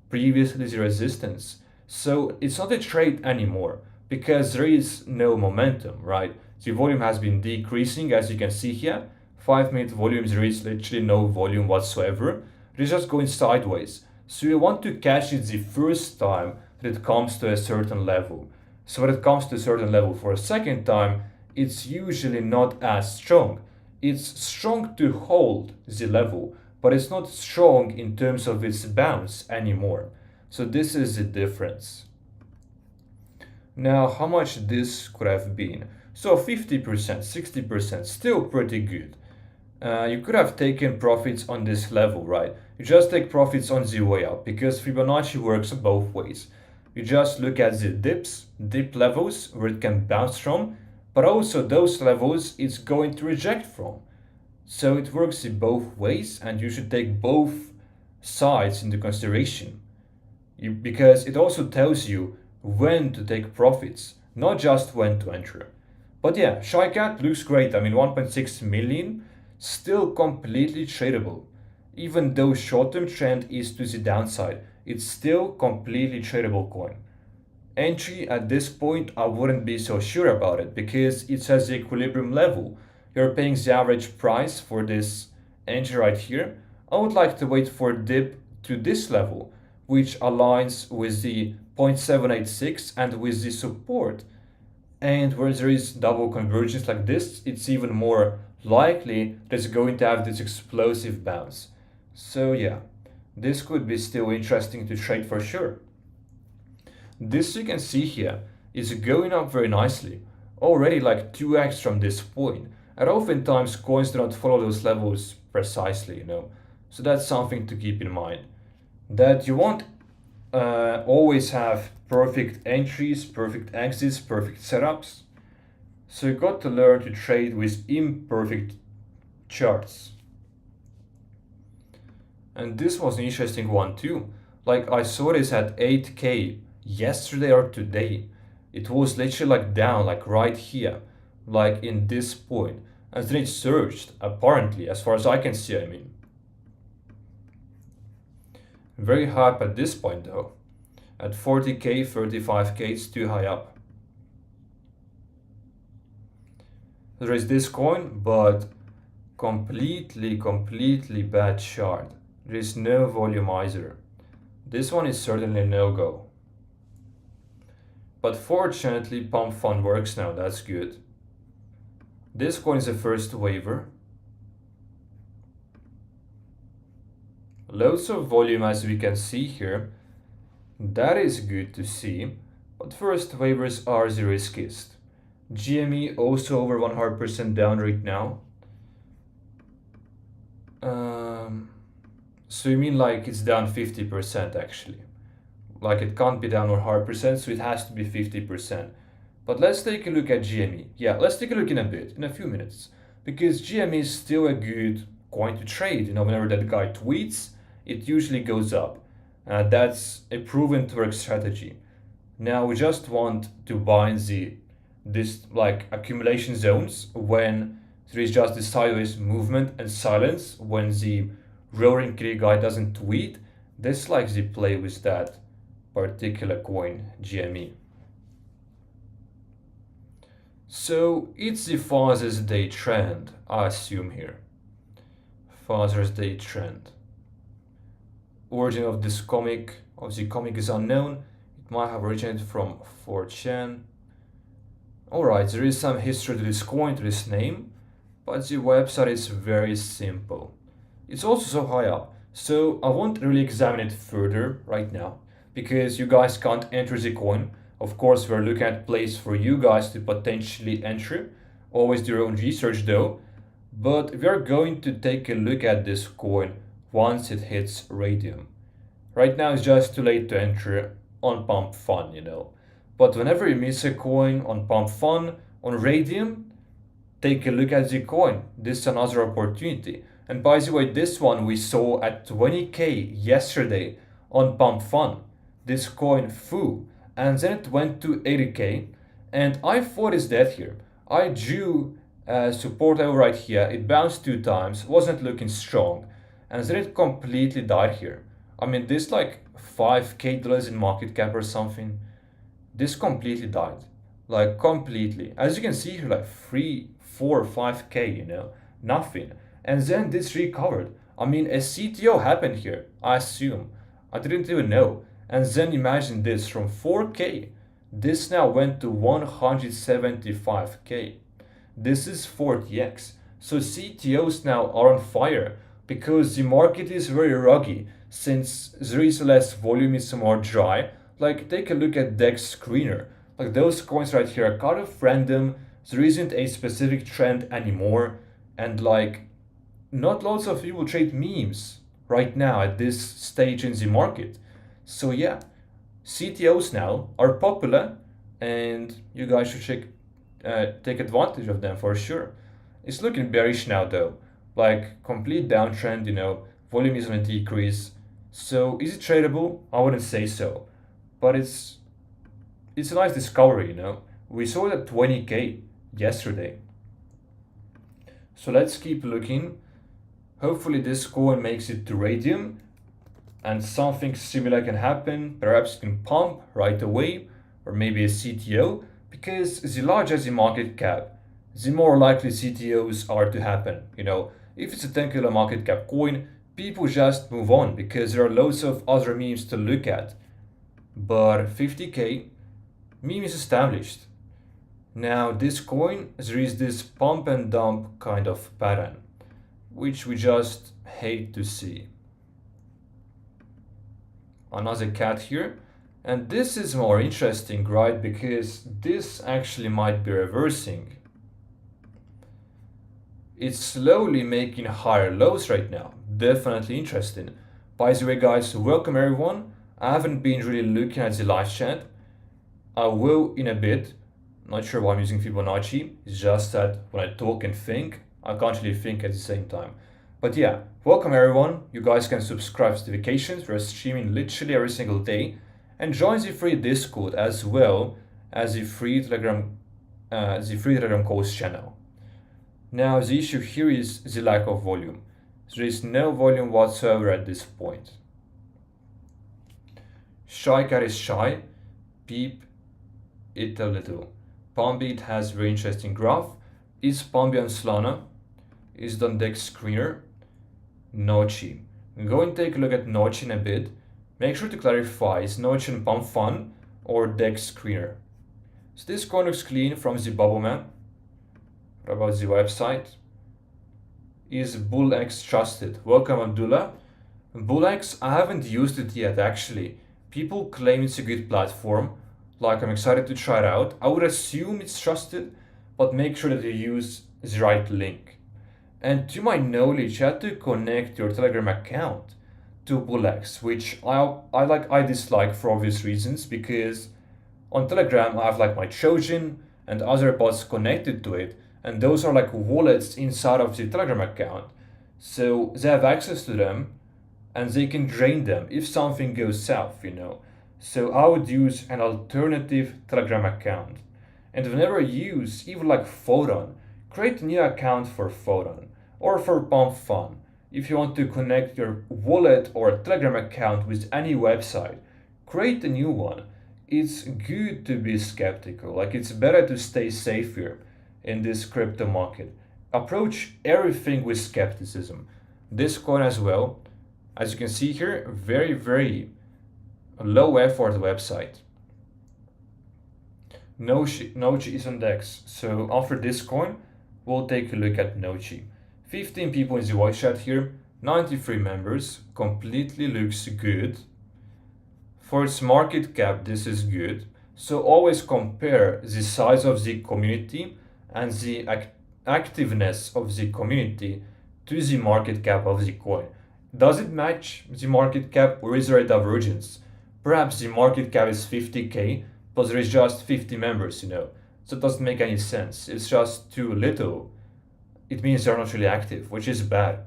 previously the resistance. So it's not a trade anymore because there is no momentum, right? The volume has been decreasing, as you can see here. 5-minute volumes, there is literally no volume whatsoever. It is just going sideways. So you want to catch it the first time that it comes to a certain level. So when it comes to a certain level for a second time, it's usually not as strong. It's strong to hold the level, but it's not strong in terms of its bounce anymore. So this is the difference. Now, how much this could have been? So 50%, 60%, still pretty good. You could have taken profits on this level, right? You just take profits on the way up because Fibonacci works both ways. You just look at the dip levels where it can bounce from, but also those levels it's going to reject from. So it works in both ways, and you should take both sides into consideration. Because it also tells you when to take profits, not just when to enter. But yeah, ShyCat looks great. I mean, 1.6 million, still completely tradable. Even though short-term trend is to the downside, it's still completely tradable coin. Entry at this point, I wouldn't be so sure about it because it says the equilibrium level. You're paying the average price for this entry right here. I would like to wait for a dip to this level, which aligns with the 0.786 and with the support. And where there is double convergence like this, it's even more likely that it's going to have this explosive bounce. So yeah, this could be still interesting to trade for sure. This you can see here is going up very nicely, already like 2x from this point. And oftentimes coins do not follow those levels precisely, So that's something to keep in mind. That you won't always have perfect entries, perfect exits, perfect setups. So you got to learn to trade with imperfect charts. And this was an interesting one too. Like I saw this at 8K yesterday or today. It was literally like down, like right here, like in this point. And then it surged, apparently, as far as I can see, I mean. Very high up at this point though. At 40K, 35K, it's too high up. There is this coin, but completely bad chart. There is no volume either. This one is certainly no-go. But fortunately, Pump Fund works now, that's good. This coin is a first waiver. Loads of volume as we can see here. That is good to see, but first waivers are the riskiest. GME also over 100% down right now. So you mean like it's down 50% actually. Like it can't be down 100%, so it has to be 50%. But let's take a look at GME. Yeah, let's take a look in a few minutes. Because GME is still a good coin to trade. Whenever that guy tweets, it usually goes up. That's a proven to work strategy. Now we just want to bind this like accumulation zones when there is just this sideways movement and silence when the roaring kitty guy doesn't tweet. This likes the play with that particular coin, GME. So it's the fastest day trend, I assume here. Fastest day trend. Origin of this comic, the comic is unknown. It might have originated from 4chan. Alright, there is some history to this coin, to this name, but the website is very simple. It's also so high up, so I won't really examine it further right now, because you guys can't enter the coin. Of course, we're looking at place for you guys to potentially enter. Always do your own research though. But we are going to take a look at this coin once it hits Radium. Right now it's just too late to enter on Pump Fun, But whenever you miss a coin on Pump Fun, on Radium, take a look at the coin. This is another opportunity. And by the way, this one we saw at 20K yesterday on Pump Fun. This coin flew. And then it went to 80K. And I thought it's dead here. I drew support level right here. It bounced 2 times, wasn't looking strong, and then it completely died here. I mean, this like $5K in market cap or something. This completely died, like completely. As you can see here, like 3, 4, 5K, nothing. And then this recovered. I mean, a CTO happened here, I assume. I didn't even know. And then imagine this, from 4K, this now went to 175K. This is 40x. So CTOs now are on fire because the market is very ruggy since there is less volume, it's more dry. Like, take a look at Dex Screener. Like, those coins right here are kind of random. There isn't a specific trend anymore. And like, not lots of people trade memes right now at this stage in the market. So yeah, CTOs now are popular, and you guys should take advantage of them for sure. It's looking bearish now though, like complete downtrend. Volume is on a decrease. So is it tradable? I wouldn't say so, but it's a nice discovery. We saw it at 20K yesterday. So let's keep looking. Hopefully this coin makes it to Radium and something similar can happen. Perhaps it can pump right away, or maybe a CTO, because the larger the market cap, the more likely CTOs are to happen. If it's a 10K market cap coin, people just move on because there are loads of other memes to look at. But 50K, meme is established. Now this coin, there is this pump and dump kind of pattern, which we just hate to see. Another cat here. And this is more interesting, right? Because this actually might be reversing. It's slowly making higher lows right now. Definitely interesting. By the way, guys, welcome everyone. I haven't been really looking at the live chat. I will in a bit. Not sure why I'm using Fibonacci. It's just that when I talk and think, I can't really think at the same time. But yeah, welcome everyone. You guys can subscribe to notifications. We're streaming literally every single day. And join the free Discord as well as the free Telegram calls channel. Now the issue here is the lack of volume. There is no volume whatsoever at this point. Shy cat is shy. Peep it a little. Pumbit has very interesting graph. Is Pumbit on Solana? Is it on Dex Screener? Nochi. Go and take a look at Nochi in a bit. Make sure to clarify, is Nochi on Pump Fun or Dex Screener? So this coin looks clean from the bubble map. What about the website? Is BullX trusted? Welcome Abdullah. BullX, I haven't used it yet actually. People claim it's a good platform. Like, I'm excited to try it out. I would assume it's trusted, but make sure that you use the right link. And to my knowledge, you have to connect your Telegram account to BullX, which I dislike for obvious reasons, because on Telegram I have like my Trojan and other bots connected to it, and those are like wallets inside of the Telegram account. So they have access to them and they can drain them if something goes south. So I would use an alternative Telegram account. And whenever you use even like Photon, create a new account for Photon or for Pump Fun. If you want to connect your wallet or Telegram account with any website, create a new one. It's good to be skeptical. Like, it's better to stay safe here in this crypto market. Approach everything with skepticism. This coin as well, as you can see here, very, very low effort website. Nochi is on Dex. So after this coin, we'll take a look at Nochi. 15 people in the voice chat here, 93 members, completely looks good. For its market cap, this is good. So always compare the size of the community and the activeness of the community to the market cap of the coin. Does it match the market cap, or is there a divergence? Perhaps the market cap is 50K, but there is just 50 members, So it doesn't make any sense. It's just too little. It means they're not really active, which is bad.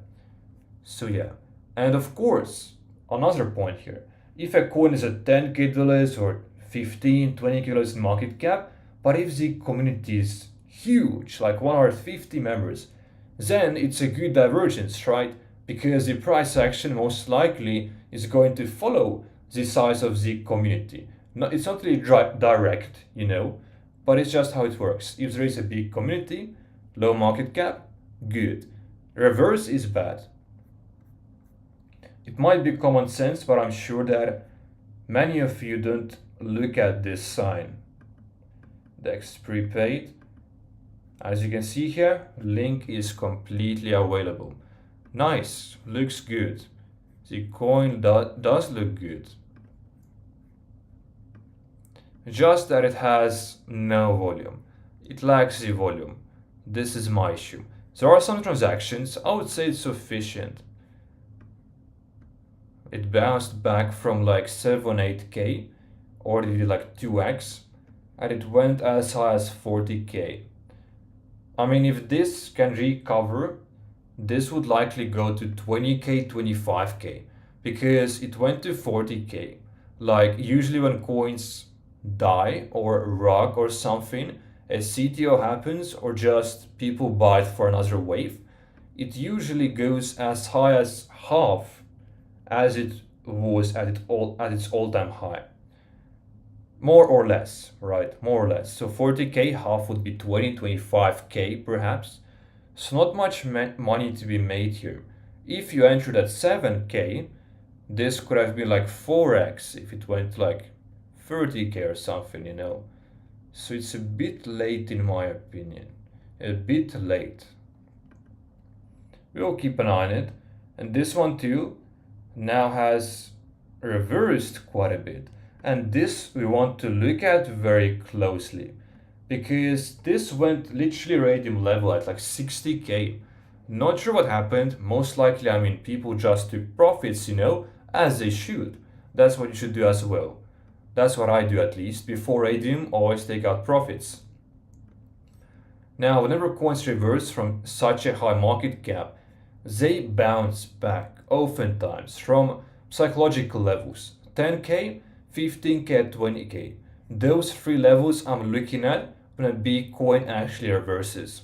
So yeah. And of course, another point here. If a coin is at $10K or 15, $20K in market cap, but if the community is huge, like 150 members, then it's a good divergence, right? Because the price action most likely is going to follow the size of the community. No, it's not really direct, but it's just how it works. If there is a big community, low market cap, good. Reverse is bad. It might be common sense, but I'm sure that many of you don't look at this sign. DEX prepaid. As you can see here, link is completely available. Nice, looks good. The coin does look good. Just that it has no volume. It lacks the volume. This is my issue. There are some transactions, I would say it's sufficient. It bounced back from like 7-8k, already did like 2x, and it went as high as 40k. I mean, if this can recover, this would likely go to 20k, 25k, because it went to 40k. Like, usually when coins die or rug or something, a CTO happens or just people buy it for another wave, it usually goes as high as half as it was at its all-time high. More or less, right? More or less. So 40k, half would be 20, 25k perhaps. So not much money to be made here. If you entered at 7k, this could have been like 4x if it went like 30k or something, So it's a bit late in my opinion. A bit late. We'll keep an eye on it. And this one too now has reversed quite a bit. And this we want to look at very closely, because this went literally radium level at like 60k. Not sure what happened. Most likely, I mean, people just took profits, as they should. That's what you should do as well. That's what I do at least. Before radium, always take out profits. Now, whenever coins reverse from such a high market cap, they bounce back oftentimes from psychological levels. 10k, 15k, 20k. Those three levels I'm looking at when a big coin actually reverses.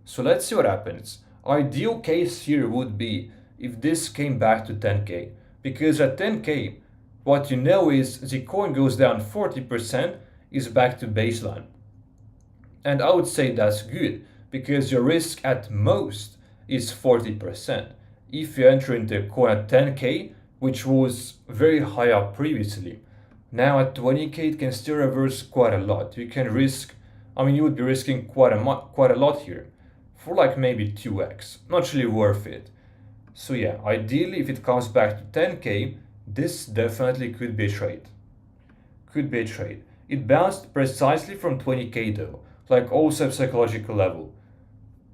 So let's see what happens. Ideal case here would be if this came back to 10k, because at 10k, what you know is the coin goes down 40%, is back to baseline. And I would say that's good, because your risk at most is 40%. If you enter into a coin at 10k, which was very high up previously, now at 20k it can still reverse quite a lot. You can risk, you would be risking quite a lot here, for like maybe 2x. Not really worth it. So yeah, ideally if it comes back to 10k, this definitely could be a trade. Could be a trade. It bounced precisely from 20k though, like also psychological level.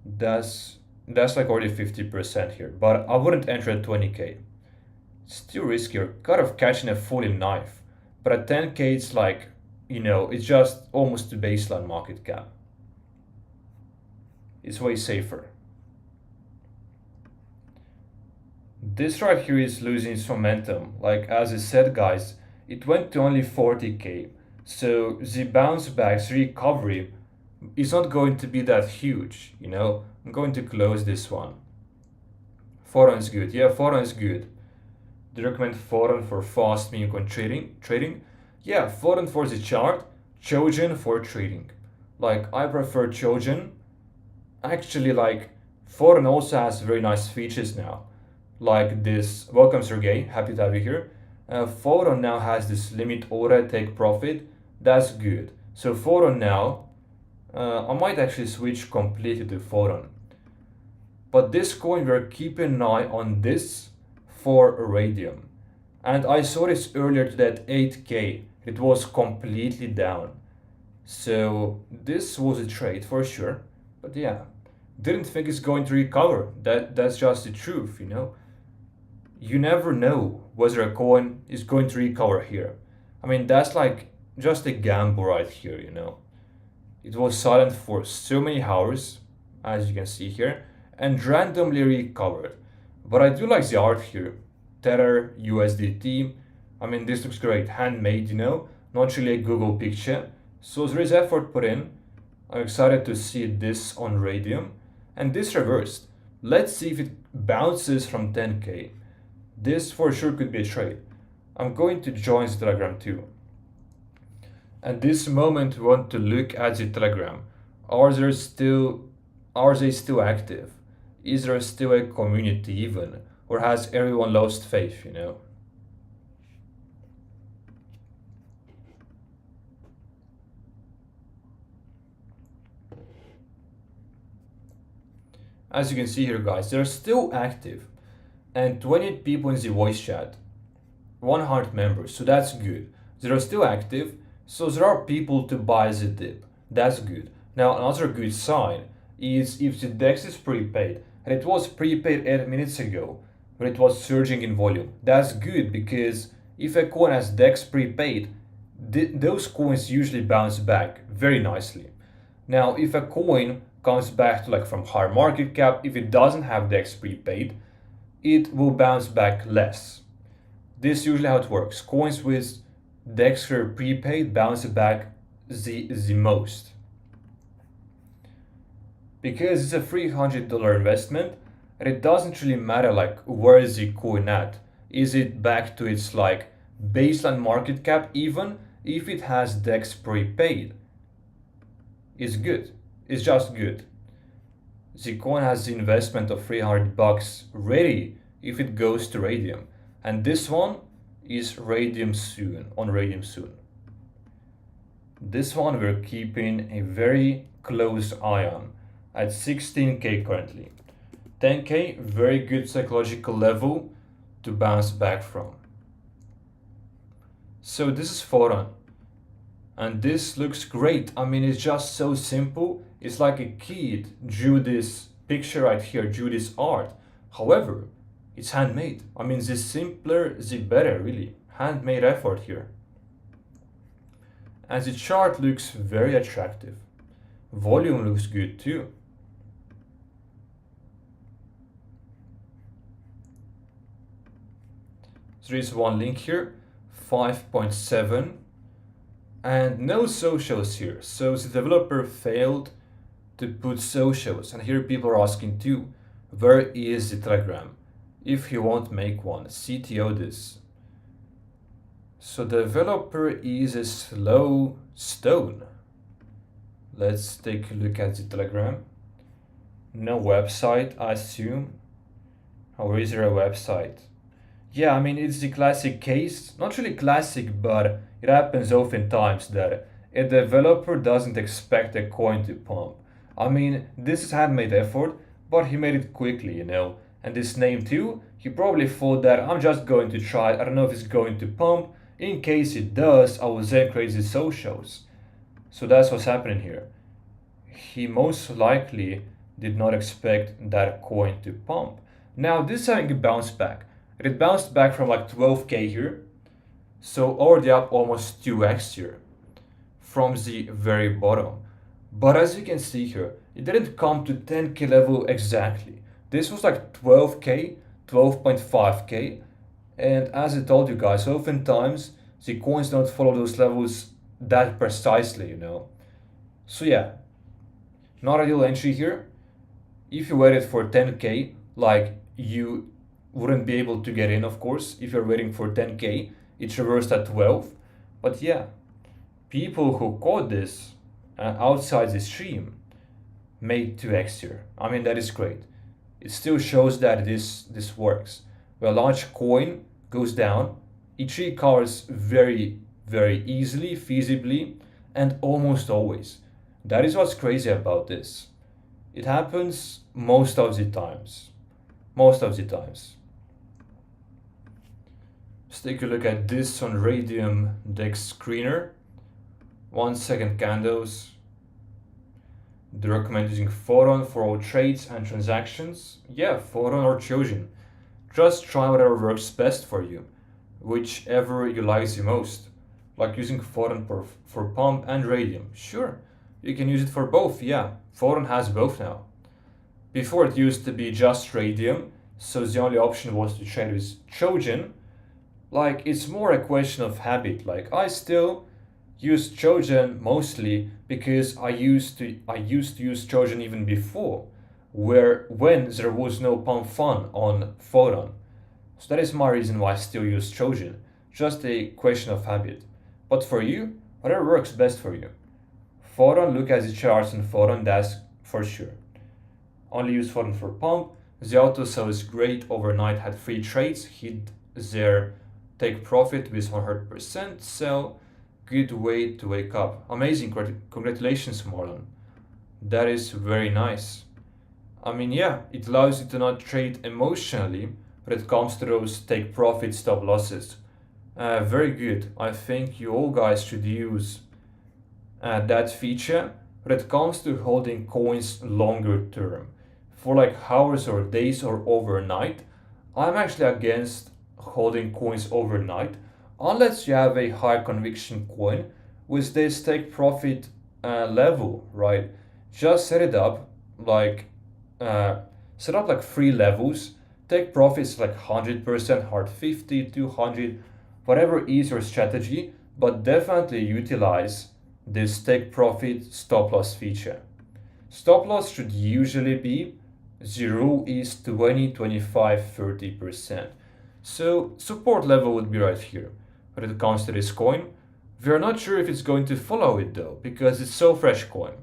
That's like already 50% here, but I wouldn't enter at 20k. Still riskier, kind of catching a falling knife. But at 10k it's like, it's just almost the baseline market cap. It's way safer. This right here is losing its momentum. Like as I said, guys, it went to only 40k. So the bounce back's recovery is not going to be that huge, I'm going to close this one. Foreign is good. Yeah, foreign is good. Do you recommend foreign for fast memecoin trading? Yeah, foreign for the chart, Trojan for trading. Like I prefer Trojan. Actually, like foreign also has very nice features now. Like this, welcome Sergey, happy to have you here. Foreign now has this limit order take profit. That's good. So foreign now, I might actually switch completely to foreign. But this coin, we're keeping an eye on this for radium. And I saw this earlier today at 8k. It was completely down. So this was a trade for sure. But yeah, didn't think it's going to recover. That's just the truth, You never know whether a coin is going to recover here. That's like just a gamble right here, It was silent for so many hours, as you can see here, and randomly recovered. But I do like the art here. Tether, USDT. This looks great. Handmade, not really a Google picture. So there is effort put in. I'm excited to see this on Radium. And this reversed. Let's see if it bounces from 10k. This for sure could be a trade. I'm going to join the Telegram too. At this moment, we want to look at the Telegram. Are they still active? Is there still a community even? Or has everyone lost faith, you know? As you can see here, guys, they're still active. And 28 people in the voice chat. 100 members, so that's good. They are still active, so there are people to buy the dip. That's good. Now, another good sign is if the DEX is prepaid, and it was prepaid 8 minutes ago when it was surging in volume. That's good because if a coin has DEX prepaid, those coins usually bounce back very nicely. Now, if a coin comes back to like from higher market cap, if it doesn't have DEX prepaid, it will bounce back less. This is usually how it works. Coins with Dexter prepaid bounce back the most. Because it's a $300 investment, and it doesn't really matter like where is the coin at. Is it back to its like baseline market cap even if it has Dex prepaid? It's good. It's just good. The coin has the investment of $300 ready if it goes to Radium. And this one is Radium soon, on Radium soon. This one we're keeping a very close eye on at 16k currently. 10k, very good psychological level to bounce back from. So this is Foron. And this looks great. I mean, it's just so simple. It's like a kid drew this picture right here, drew this art. However, it's handmade. I mean, the simpler, the better, really. Handmade effort here. And the chart looks very attractive. Volume looks good too. There is one link here, 5.7, and no socials here. So the developer failed to put socials. And here people are asking too, where is the Telegram? If you won't make one, CTO this. So the developer is a slow stone. Let's take a look at the Telegram. No website, I assume. Or is there a website? Yeah, I mean, it's the classic case. Not really classic, but it happens oftentimes that a developer doesn't expect a coin to pump. I mean, this is handmade effort, but he made it quickly, you know. And this name too, he probably thought that I'm just going to try, I don't know if it's going to pump. In case it does, I will then create the socials. So that's what's happening here. He most likely did not expect that coin to pump. Now this is having a bounce back. It bounced back from like 12k here. So already up almost 2x here from the very bottom. But as you can see here, it didn't come to 10k level exactly. This was like 12k, 12.5k. And as I told you guys, oftentimes the coins don't follow those levels that precisely, you know. So yeah, not ideal entry here. If you waited for 10k, like you wouldn't be able to get in, of course. If you're waiting for 10k, it's reversed at 12. But yeah, people who caught this outside the stream made 2x here. I mean, that is great. It still shows that this works. Where a large coin goes down, it recovers very, very easily, feasibly, and almost always. That is what's crazy about this. It happens most of the times. Most of the times. Let's take a look at this on Radium Dex Screener. 1 second candles. They recommend using Photon for all trades and transactions. Yeah, Photon or Trojan. Just try whatever works best for you, whichever you like the most. Like using Photon for pump and Radium. Sure, you can use it for both, yeah. Photon has both now. Before it used to be just Radium, so the only option was to trade with Trojan. Like, it's more a question of habit. Like, I still use Trojan mostly because I used to use Trojan even before, where when there was no pump fun on Photon. So that is my reason why I still use Trojan. Just a question of habit. But for you, whatever works best for you. Photon, look at the charts in Photon, that's for sure. Only use Photon for pump. The auto sell is great overnight, had 3 trades, hit their take profit with 100%. So good way to wake up. Amazing, congratulations, Marlon. That is very nice. I mean, yeah, it allows you to not trade emotionally when it comes to those take profit stop losses. Very good. I think you all guys should use that feature when it comes to holding coins longer term. For like hours or days or overnight, I'm actually against holding coins overnight unless you have a high conviction coin with this take profit level, right? Just like set up like 3 levels. Take profits like 100%, hard 50, 200, whatever is your strategy, but definitely utilize this take profit stop loss feature. Stop loss should usually be, the rule is 20, 25, 30%. So support level would be right here. When it comes to this coin, we are not sure if it's going to follow it though, because it's so fresh coin.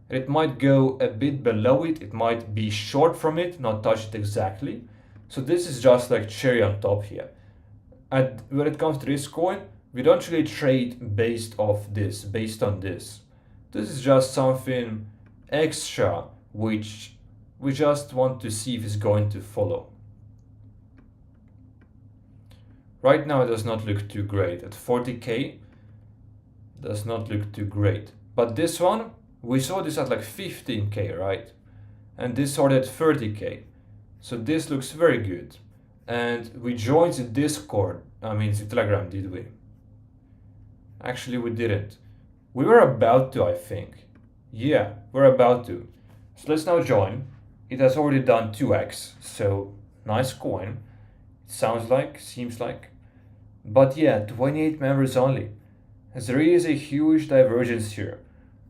It might go a bit below it, it might be short from it, not touch it exactly. So this is just like cherry on top here. And when it comes to this coin, we don't really trade based on this. This is just something extra which we just want to see if it's going to follow. Right now it does not look too great. At 40k, does not look too great. But this one, we saw this at like 15k, right? And this started at 30k. So this looks very good. And we joined the Discord, I mean the Telegram, did we? Actually, we didn't. We were about to, I think. Yeah, we're about to. So let's now join. It has already done 2x, so nice coin. It seems like. But yeah, 28 members only. There is a huge divergence here.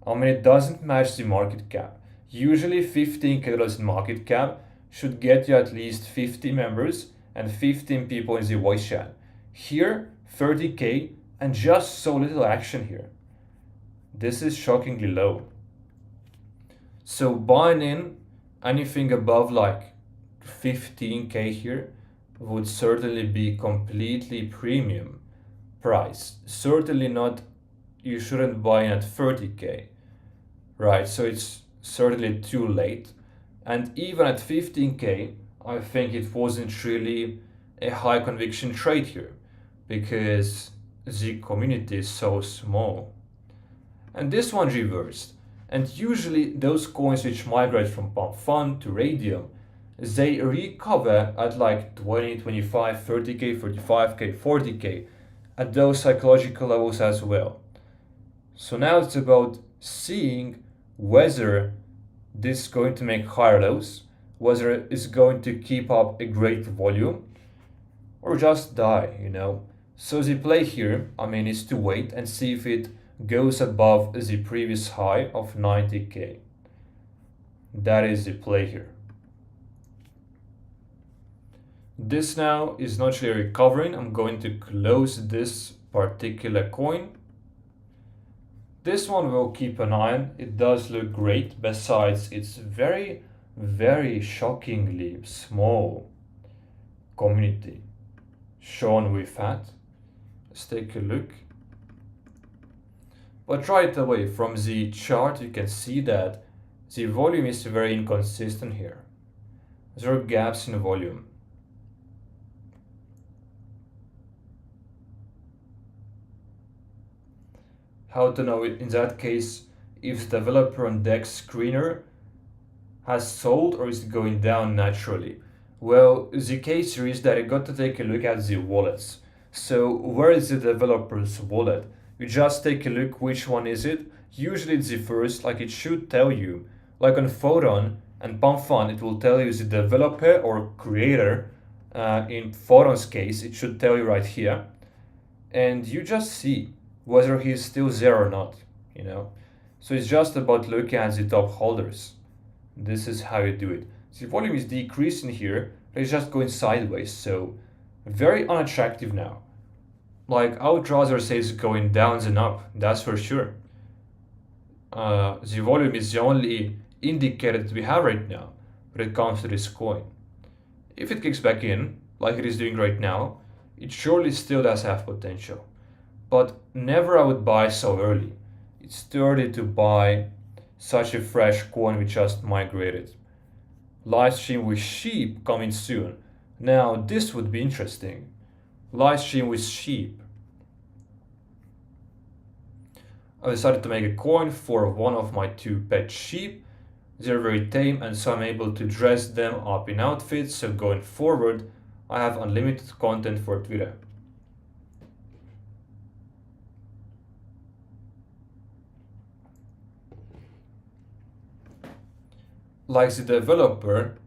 I mean, it doesn't match the market cap. Usually $15k in market cap should get you at least 50 members and 15 people in the voice chat. Here, 30k and just so little action here. This is shockingly low. So buying in anything above like 15k here would certainly be completely premium price. Certainly not, you shouldn't buy in at 30k, right? So it's certainly too late. And even at 15k, I think it wasn't really a high conviction trade here because the community is so small. And this one reversed. And usually those coins which migrate from Pump Fund to Radium, they recover at like 20, 25, 30k, 35k, 40k at those psychological levels as well. So now it's about seeing whether this is going to make higher lows, whether it's going to keep up a great volume, or just die, you know. So the play here, I mean, is to wait and see if it goes above the previous high of 90k. That is the play here. This now is not really recovering. I'm going to close this particular coin. This one will keep an eye on. It does look great. Besides, it's very, very shockingly small community shown with that. Let's take a look. But right away from the chart, you can see that the volume is very inconsistent here. There are gaps in volume. How to know it in that case if the developer on DEX screener has sold or is it going down naturally? Well, the case here is that you got to take a look at the wallets. So where is the developer's wallet? You just take a look which one is it. Usually it's the first, like it should tell you. Like on Photon and Pump Fund, it will tell you the developer or creator. In Photon's case, it should tell you right here. And you just see whether he's still there or not, you know. So it's just about looking at the top holders. This is how you do it. The volume is decreasing here, but it's just going sideways, so very unattractive now. Like, I would rather say it's going down than up, that's for sure. The volume is the only indicator that we have right now when it comes to this coin. If it kicks back in, like it is doing right now, it surely still does have potential. But never I would buy so early. It's too early to buy such a fresh coin we just migrated. Live stream with sheep coming soon. Now this would be interesting. Live stream with sheep. I decided to make a coin for one of my two pet sheep. They're very tame and so I'm able to dress them up in outfits, so going forward I have unlimited content for Twitter. Like the developer,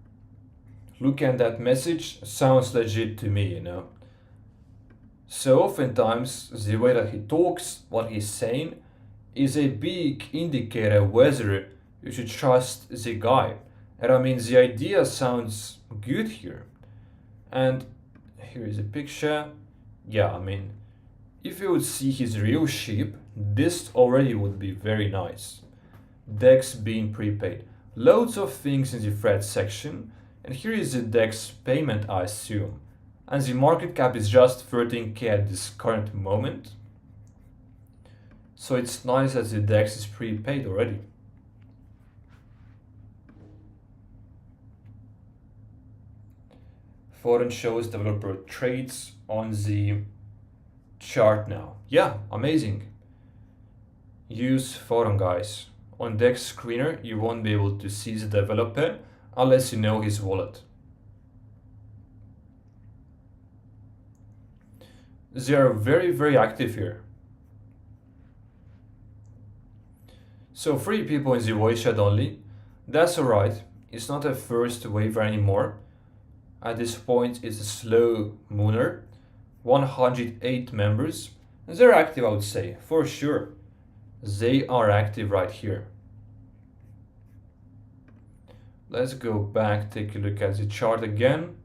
looking at that message sounds legit to me, you know. So oftentimes the way that he talks, what he's saying, is a big indicator whether you should trust the guy. And I mean, the idea sounds good here. And here is a picture. Yeah, I mean, if you would see his real sheep, this already would be very nice. DEX being prepaid. Loads of things in the thread section. And here is the DEX payment, I assume. And the market cap is just 13k at this current moment. So it's nice that the DEX is prepaid already. Forum shows developer trades on the chart now. Yeah, amazing. Use forum, guys. On DEX screener, you won't be able to see the developer unless you know his wallet. They are very active here. So 3 people in the voice chat only. That's alright. It's not a first waiver anymore. At this point it's a slow mooner. 108 members. They're active, I would say, for sure. They are active right here. Let's go back, take a look at the chart again.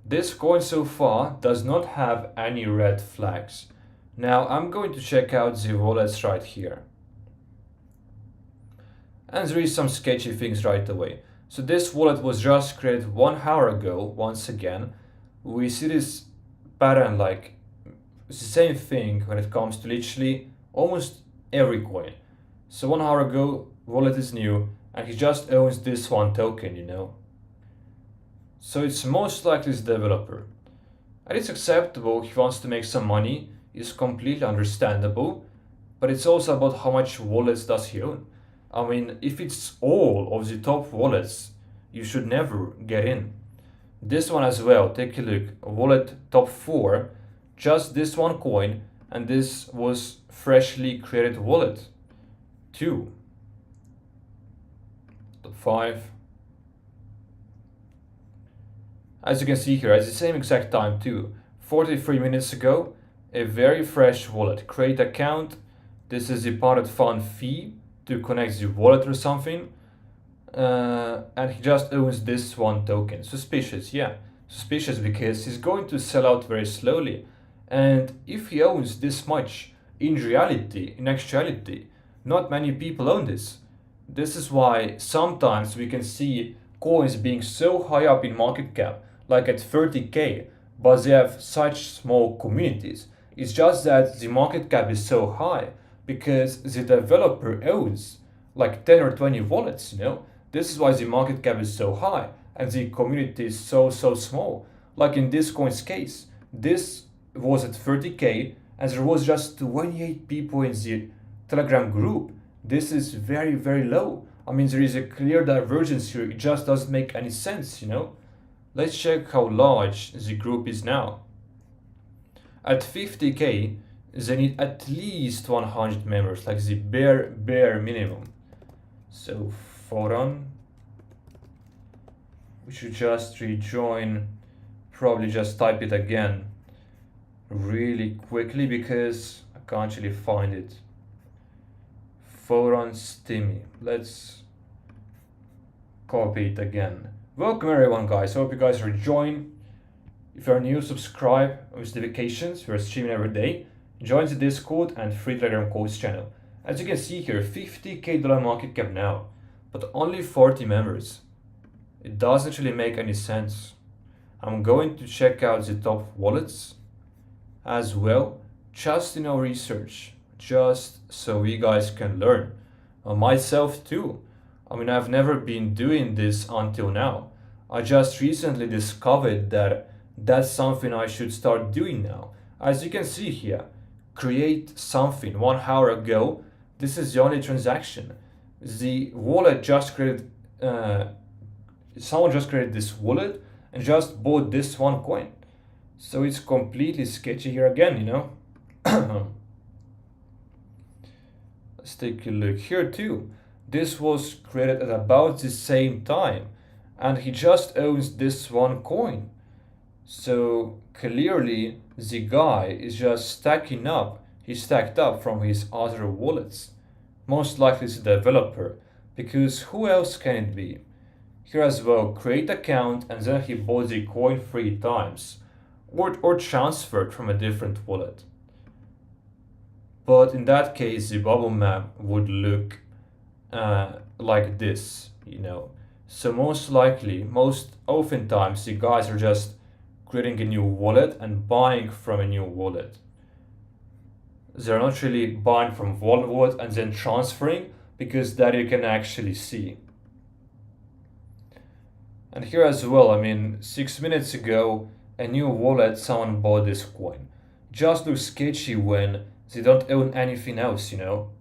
This coin so far does not have any red flags. Now I'm going to check out the wallets right here. And there is some sketchy things right away. So this wallet was just created 1 hour ago. Once again, we see this pattern, like it's the same thing when it comes to literally almost every coin. So 1 hour ago, wallet is new and he just owns this one token, you know. So it's most likely the developer. And it's acceptable, he wants to make some money, it's completely understandable, but it's also about how much wallets does he own. I mean, if it's all of the top wallets, you should never get in. This one as well, take a look, wallet top 4, just this one coin, and this was freshly created wallet 2. Top 5. As you can see here, at the same exact time too, 43 minutes ago, a very fresh wallet. Create account, this is the parted fund fee to connect the wallet or something. And he just owns this one token. Suspicious, yeah. Suspicious because he's going to sell out very slowly. And if he owns this much, in reality, in actuality, not many people own this. This is why sometimes we can see coins being so high up in market cap, like at 30k, but they have such small communities. It's just that the market cap is so high because the developer owns like 10 or 20 wallets, you know. This is why the market cap is so high and the community is so small. Like in this coin's case, this was at 30k and there was just 28 people in the Telegram group. This is very low. I mean, there is a clear divergence here. It just doesn't make any sense, you know. Let's check how large the group is now. At 50k, they need at least 100 members, like the bare minimum. So forum, we should just rejoin, probably just type it again really quickly because I can't really find it. Foron Stimmy. Let's copy it again. Welcome everyone, guys. Hope you guys are enjoying. If you are new, subscribe with notifications. We are streaming every day. Join the Discord and free Telegram coach channel. As you can see here, $50K market cap now, but only 40 members. It doesn't really make any sense. I'm going to check out the top wallets as well, just in our research, just so we guys can learn. Myself too. I mean, I've never been doing this until now. I just recently discovered that that's something I should start doing now. As you can see here, create something 1 hour ago. This is the only transaction. The wallet just created, someone just created this wallet and just bought this one coin. So it's completely sketchy here again, you know. Let's take a look here too. This was created at about the same time, and he just owns this one coin. So clearly the guy is just stacking up. He stacked up from his other wallets. Most likely it's the developer, because who else can it be? Here as well, create account, and then he bought the coin 3 times, or transferred from a different wallet. But in that case, the bubble map would look like this, you know. So most likely, most oftentimes, the guys are just creating a new wallet and buying from a new wallet. They're not really buying from one wallet and then transferring, because that you can actually see. And here as well, I mean, 6 minutes ago, a new wallet, someone bought this coin. Just looks sketchy when they don't own anything else, you know.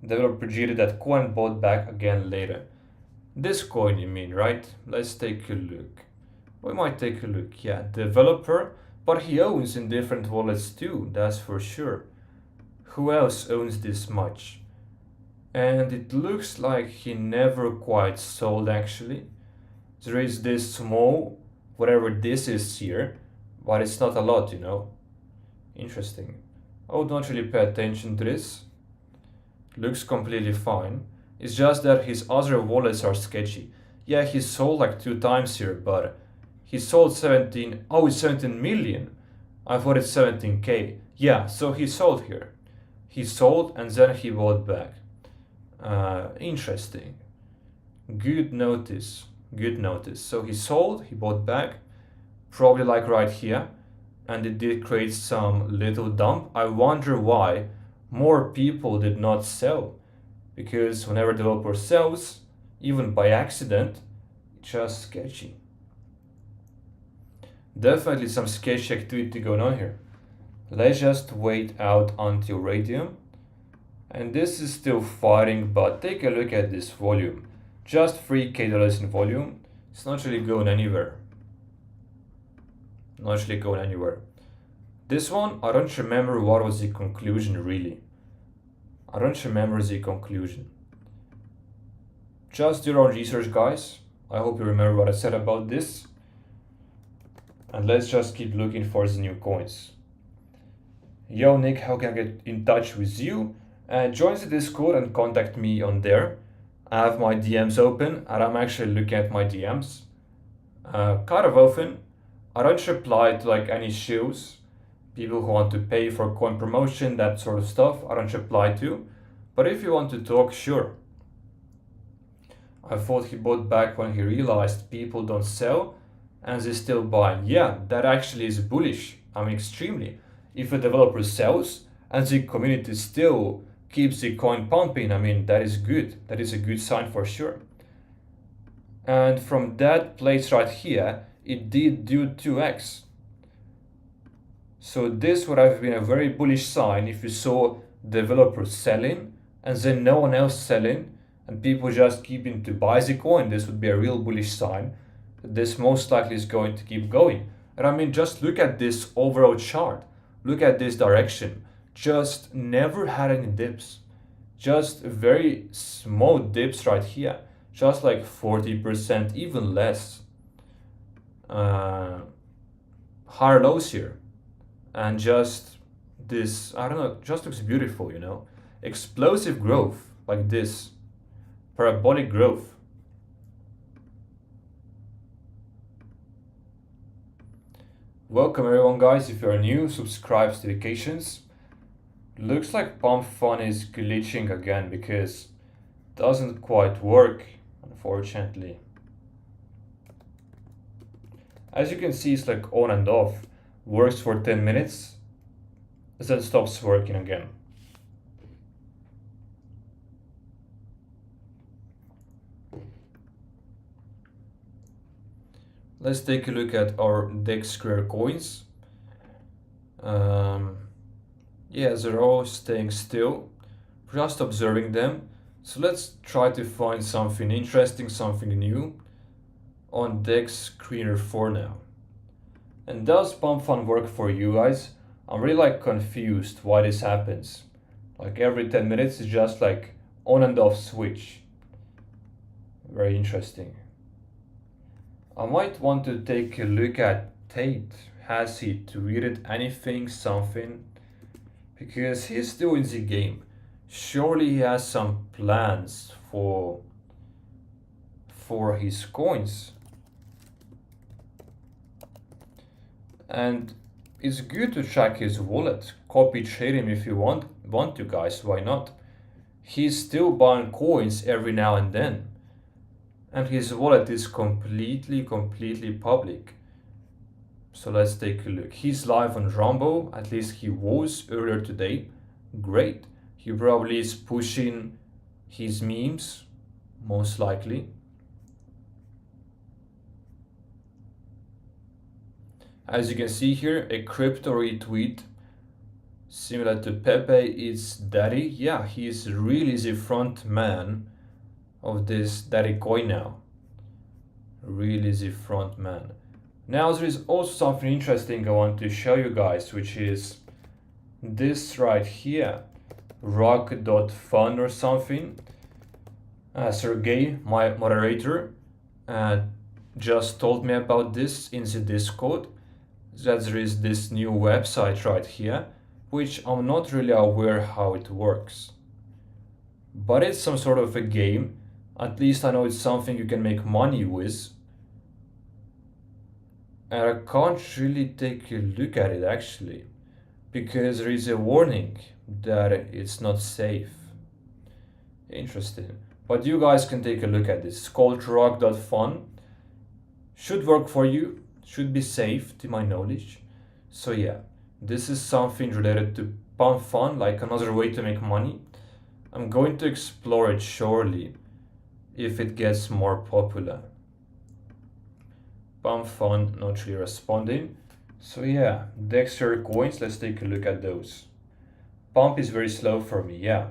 Developer created that coin and bought back again later. This coin, you mean, right? Let's take a look. We might take a look. Yeah, developer, but he owns in different wallets too, that's for sure. Who else owns this much? And it looks like he never quite sold actually. There is this small, whatever this is here, but it's not a lot, you know. Interesting. I would not really pay attention to this. Looks completely fine. It's just that his other wallets are sketchy. Yeah, he sold like 2 times here, but he sold 17, oh, it's 17 million. I thought it's 17K. Yeah, so he sold here. He sold and then he bought back. Interesting. Good notice. Good notice. So he sold, he bought back, probably like right here, and it did create some little dump. I wonder why more people did not sell, because whenever developer sells, even by accident, it's just sketchy. Definitely some sketchy activity going on here. Let's just wait out until Radium. And this is still fighting, but take a look at this volume. Just $3K in volume. It's not really going anywhere. Not really going anywhere. This one, I don't remember what was the conclusion really. I don't remember the conclusion. Just do your own research, guys. I hope you remember what I said about this. And let's just keep looking for the new coins. Yo, Nick, how can I get in touch with you? Join the Discord and contact me on there. I have my DMs open and I'm actually looking at my DMs kind of often. I don't reply to like any shows, people who want to pay for coin promotion, that sort of stuff, I don't reply to. But if you want to talk, sure. I thought he bought back when he realized people don't sell and they still buy. Yeah, that actually is bullish. I mean, extremely. If a developer sells and the community still keeps the coin pumping, I mean, that is good. That is a good sign for sure. And from that place right here, it did do 2x. So this would have been a very bullish sign if you saw developers selling and then no one else selling and people just keeping to buy the coin. This would be a real bullish sign. This most likely is going to keep going. And I mean, just look at this overall chart. Look at this direction. Just never had any dips. Just very small dips right here. Just like 40%, even less. Higher lows here. And just this, I don't know, just looks beautiful, you know? Explosive growth, like this, parabolic growth. Welcome everyone guys, if you are new, subscribe to notifications. Looks like Pump Fun is glitching again because it doesn't quite work, unfortunately. As you can see, it's like on and off. Works for 10 minutes, then stops working again. Let's take a look at our DEX Square coins. Yeah, they're all staying still, just observing them. So let's try to find something interesting, something new on DEX Screener for now. And does Pump Fun work for you guys? I'm really like confused why this happens. Like every 10 minutes it's just like on and off switch. Very interesting. I might want to take a look at Tate. Has he tweeted anything, something? Because he's still in the game. Surely he has some plans for his coins. And it's good to check his wallet. Copy trade him if you want to, guys. Why not? He's still buying coins every now and then. And his wallet is completely public. So let's take a look. He's live on Rumble, at least he was earlier today. Great. He probably is pushing his memes, most likely. As you can see here, a crypto retweet similar to Pepe is Daddy. Yeah, he is really the front man of this Daddy coin now. Really the front man. Now there is also something interesting I want to show you guys, which is this right here, rock.fun or something. Sergey, my moderator, just told me about this in the Discord, that there is this new website right here, which I'm not really aware how it works. But it's some sort of a game. At least I know it's something you can make money with. And I can't really take a look at it actually, because there is a warning that it's not safe. Interesting. But you guys can take a look at this. It's called rock.fun. Should work for you. Should be safe to my knowledge. So yeah, this is something related to Pump Fun, like another way to make money. I'm going to explore it surely if it gets more popular. Pump Fun not really responding. So yeah, Dexter coins, let's take a look at those. Pump is very slow for me, yeah,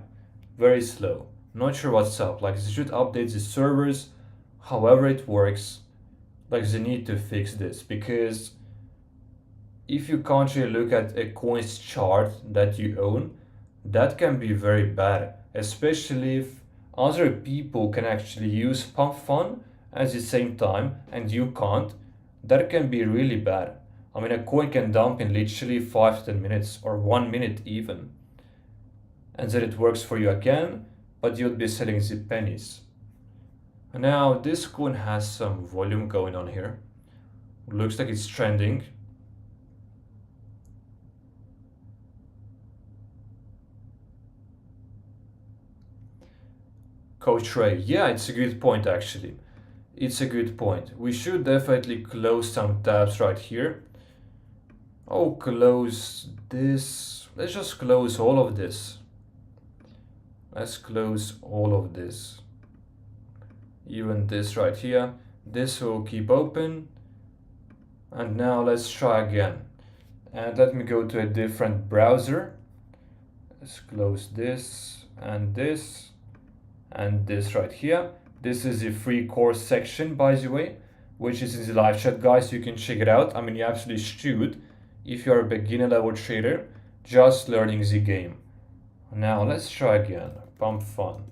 very slow. Not sure what's up, like they should update the servers, however it works. Like they need to fix this, because if you can't really look at a coin's chart that you own, that can be very bad, especially if other people can actually use Pump Fun at the same time and you can't. That can be really bad. I mean, a coin can dump in literally 5 to 10 minutes or 1 minute even. And then it works for you again, but you'd be selling the pennies. Now this coin has some volume going on here. Looks like it's trending. Coach Ray, yeah, it's a good point actually. It's a good point. We should definitely close some tabs right here. Oh, close this. Let's just close all of this. Let's close all of this. Even this right here. This will keep open. And now let's try again. And let me go to a different browser. Let's close this and this and this right here. This is the free course section, by the way, which is in the live chat, guys. You can check it out. I mean, you absolutely should if you're a beginner level trader just learning the game. Now let's try again. Pump Fun.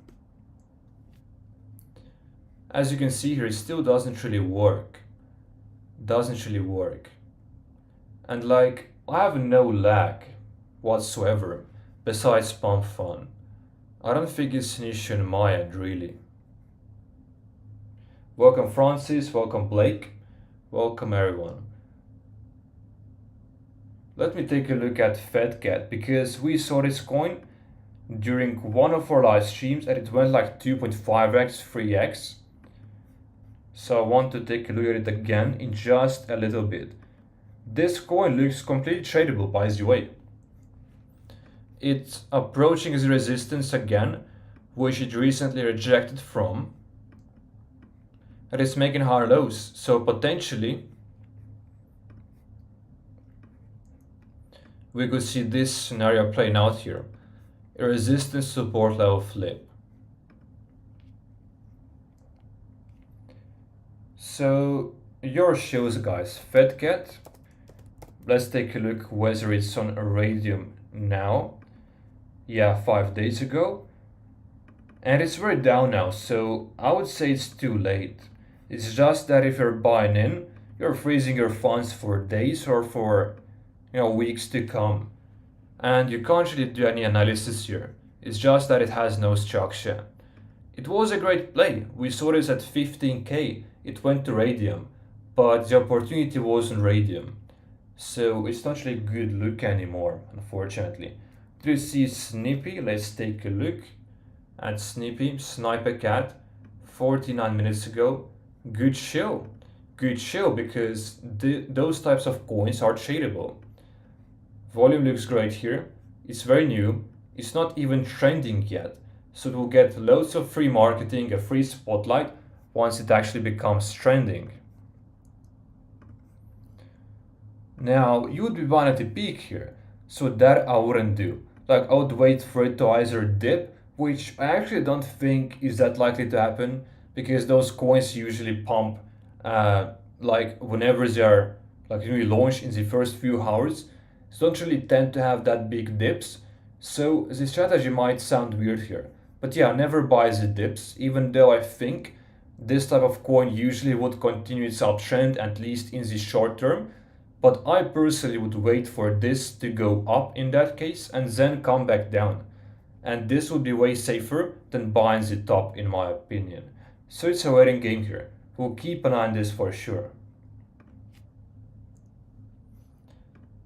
As you can see here, it still doesn't really work. Doesn't really work. And like, I have no lag. whatsoever, besides pump fun. I don't think it's an issue on my end, really. Welcome Francis, welcome Blake, welcome everyone. Let me take a look at FedCat because we saw this coin during one of our live streams and it went like 2.5x, 3x. So I want to take a look at it again in just a little bit. This coin looks completely tradable, by the way. It's approaching the resistance again, which it recently rejected from. And it's making higher lows, so potentially we could see this scenario playing out here. A resistance support level flip. So your shows, guys, FedCat. Let's take a look whether it's on Radium now. Yeah, 5 days ago. And it's very down now, so I would say it's too late. It's just that if you're buying in, you're freezing your funds for days or for weeks to come. And you can't really do any analysis here. It's just that it has no structure. It was a great play. We saw this at 15k. It went to Radium, but the opportunity wasn't Radium. So it's not really a good look anymore, unfortunately. Do you see Snippy? Let's take a look at Snippy, Sniper Cat, 49 minutes ago. Good show. Good show because those types of coins are tradable. Volume looks great here. It's very new. It's not even trending yet. So it will get loads of free marketing, a free spotlight once it actually becomes trending. Now, you would be buying at the peak here. So that I wouldn't do. Like I would wait for it to either dip, which I actually don't think is that likely to happen because those coins usually pump like whenever they are like really launched in the first few hours. So don't really tend to have that big dips. So the strategy might sound weird here. But yeah, never buy the dips, even though I think this type of coin usually would continue its uptrend at least in the short term. But I personally would wait for this to go up in that case and then come back down. And this would be way safer than buying the top in my opinion. So it's a waiting game here. We'll keep an eye on this for sure.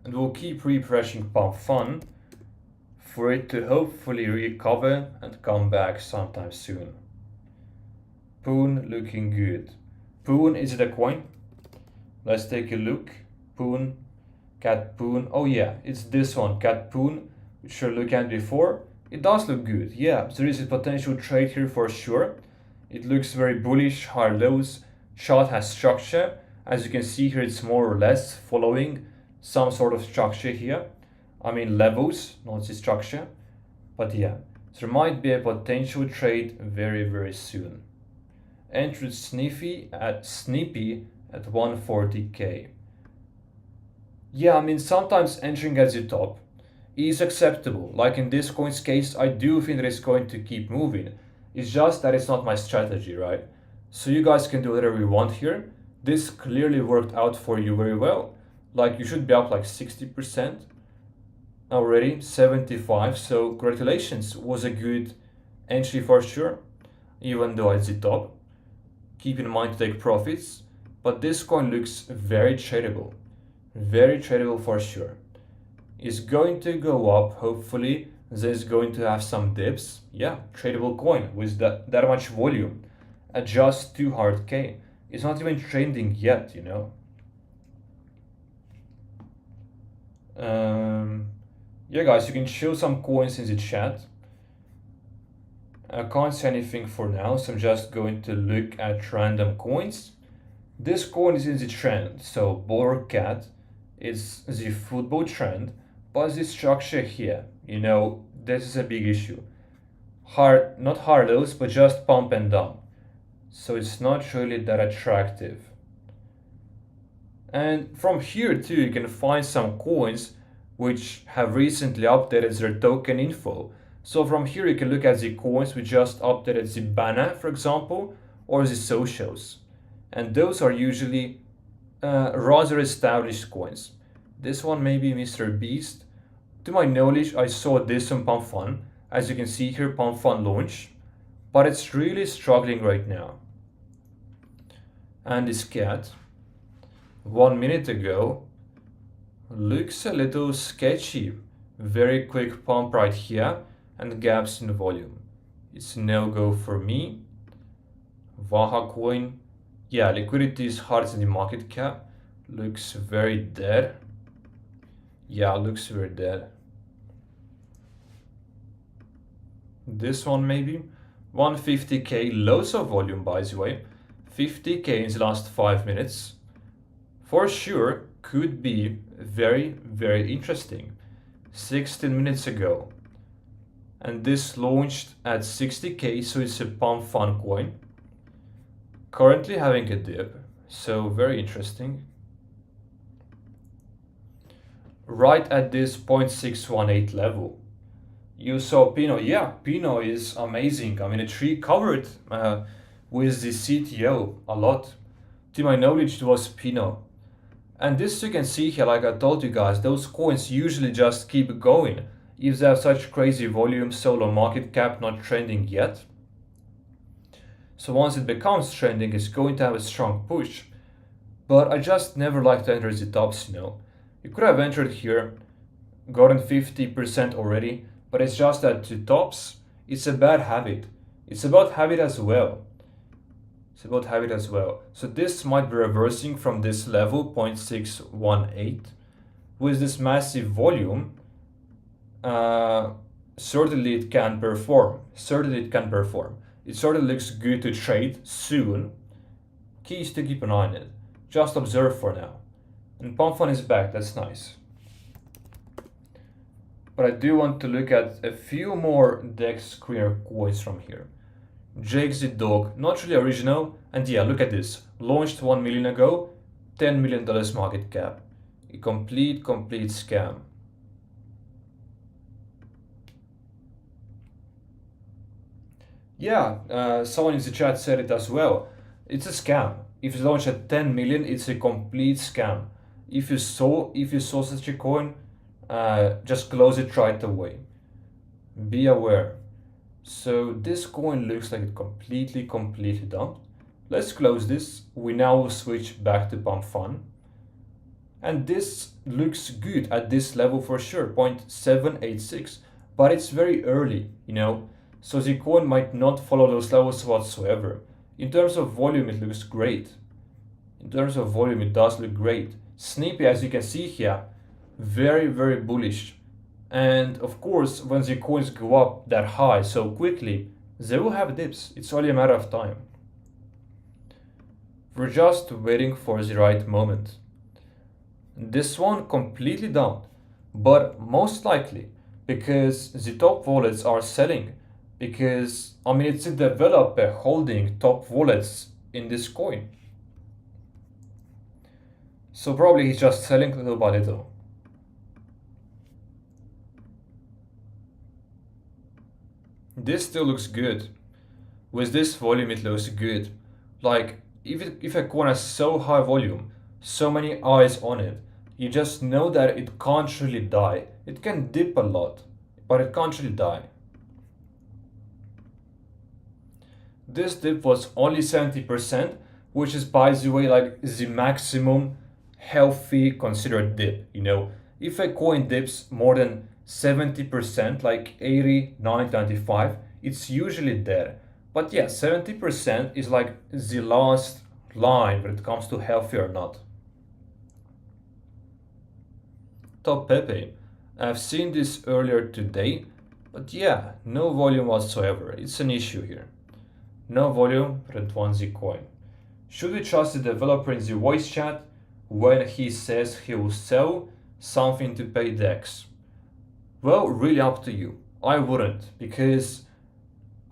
And we'll keep refreshing Pump Fun for it to hopefully recover and come back sometime soon. Poon looking good. Poon, is it a coin? Let's take a look. Poon, Cat Poon. Oh yeah, it's this one, Cat Poon, which you're looking at before. It does look good. Yeah, there is a potential trade here for sure. It looks very bullish, high lows. Chart has structure. As you can see here, it's more or less following some sort of structure here. I mean levels, not the structure. But yeah, there might be a potential trade very, very soon. Entered Snippy at 140k. Yeah, I mean sometimes entering at the top is acceptable. Like in this coin's case, I do think that it's going to keep moving. It's just that it's not my strategy, right? So you guys can do whatever you want here. This clearly worked out for you very well. Like you should be up like 60% already, 75. So congratulations, was a good entry for sure. Even though it's the top, keep in mind to take profits. But this coin looks very tradable. Very tradable for sure. It's going to go up, hopefully. This is going to have some dips. Yeah, tradable coin with that much volume at just 200k. It's not even trending yet, you know. Yeah, guys, you can show some coins in the chat. I can't say anything for now, so I'm just going to look at random coins. This coin is in the trend, so Boar Cat is the football trend, but the structure here, you know, this is a big issue. Not hard lows, but just pump and dump. So it's not really that attractive. And from here too, you can find some coins which have recently updated their token info. So from here you can look at the coins which just updated the Bana, for example, or the socials. And those are usually rather established coins. This one may be Mr. Beast, To my knowledge, I saw this on Pump Fun. As you can see here, Pump Fun launch, but it's really struggling right now. And this cat, 1 minute ago, looks a little sketchy. Very quick pump right here and gaps in volume. It's no-go for me. Vaha coin, yeah, liquidity is hard in the market cap. Looks very dead. Yeah, looks very dead. This one maybe. 150k, loads of volume by the way. 50k in the last 5 minutes. For sure, could be very, very interesting. 16 minutes ago. And this launched at 60k, so it's a pump fun coin. Currently having a dip, so very interesting. Right at this 0.618 level. You saw Pino. Yeah, Pino is amazing. I mean, it recovered with the CTO a lot. To my knowledge, it was Pino. And this you can see here, like I told you guys, those coins usually just keep going. If they have such crazy volume, so low market cap, not trending yet. So once it becomes trending, it's going to have a strong push. But I just never like to enter the tops, you know. You could have entered here, gotten 50% already, but it's just that to tops, it's a bad habit. It's about habit as well. It's about habit as well. So this might be reversing from this level, 0.618. With this massive volume, certainly it can perform. Certainly it can perform. It certainly looks good to trade soon. Key is to keep an eye on it. Just observe for now. And Pump Fun is back, that's nice. But I do want to look at a few more DEX screener coins from here. Jake the Dog, not really original, and yeah, look at this. Launched 1 million ago, $10 million market cap. A complete scam. Yeah, someone in the chat said it as well. It's a scam. If it's launched at 10 million, it's a complete scam. If you saw such a coin, just close it right away. Be aware. So this coin looks like it completely dumped. Let's close this. We now switch back to Pump Fun. And this looks good at this level for sure, 0.786. But it's very early, you know. So the coin might not follow those levels whatsoever. In terms of volume, it looks great. In terms of volume, it does look great. Snippy, as you can see here, very bullish. And of course, when the coins go up that high so quickly, they will have dips. It's only a matter of time. We're just waiting for the right moment. This one completely down, but most likely because the top wallets are selling. Because, I mean, it's a developer holding top wallets in this coin. So probably he's just selling little by little. This still looks good. With this volume, it looks good. Like, if a coin has so high volume, so many eyes on it, you just know that it can't really die. It can dip a lot, but it can't really die. This dip was only 70%, which is, by the way, like the maximum healthy considered dip, you know. If a coin dips more than 70%, like 80, 90, 95, it's usually there. But yeah, 70% is like the last line when it comes to healthy or not. Top Pepe. I've seen this earlier today, but yeah, no volume whatsoever. It's an issue here. No volume, but one Z coin. Should we trust the developer in the voice chat when he says he will sell something to pay DEX? Well, really up to you. I wouldn't, because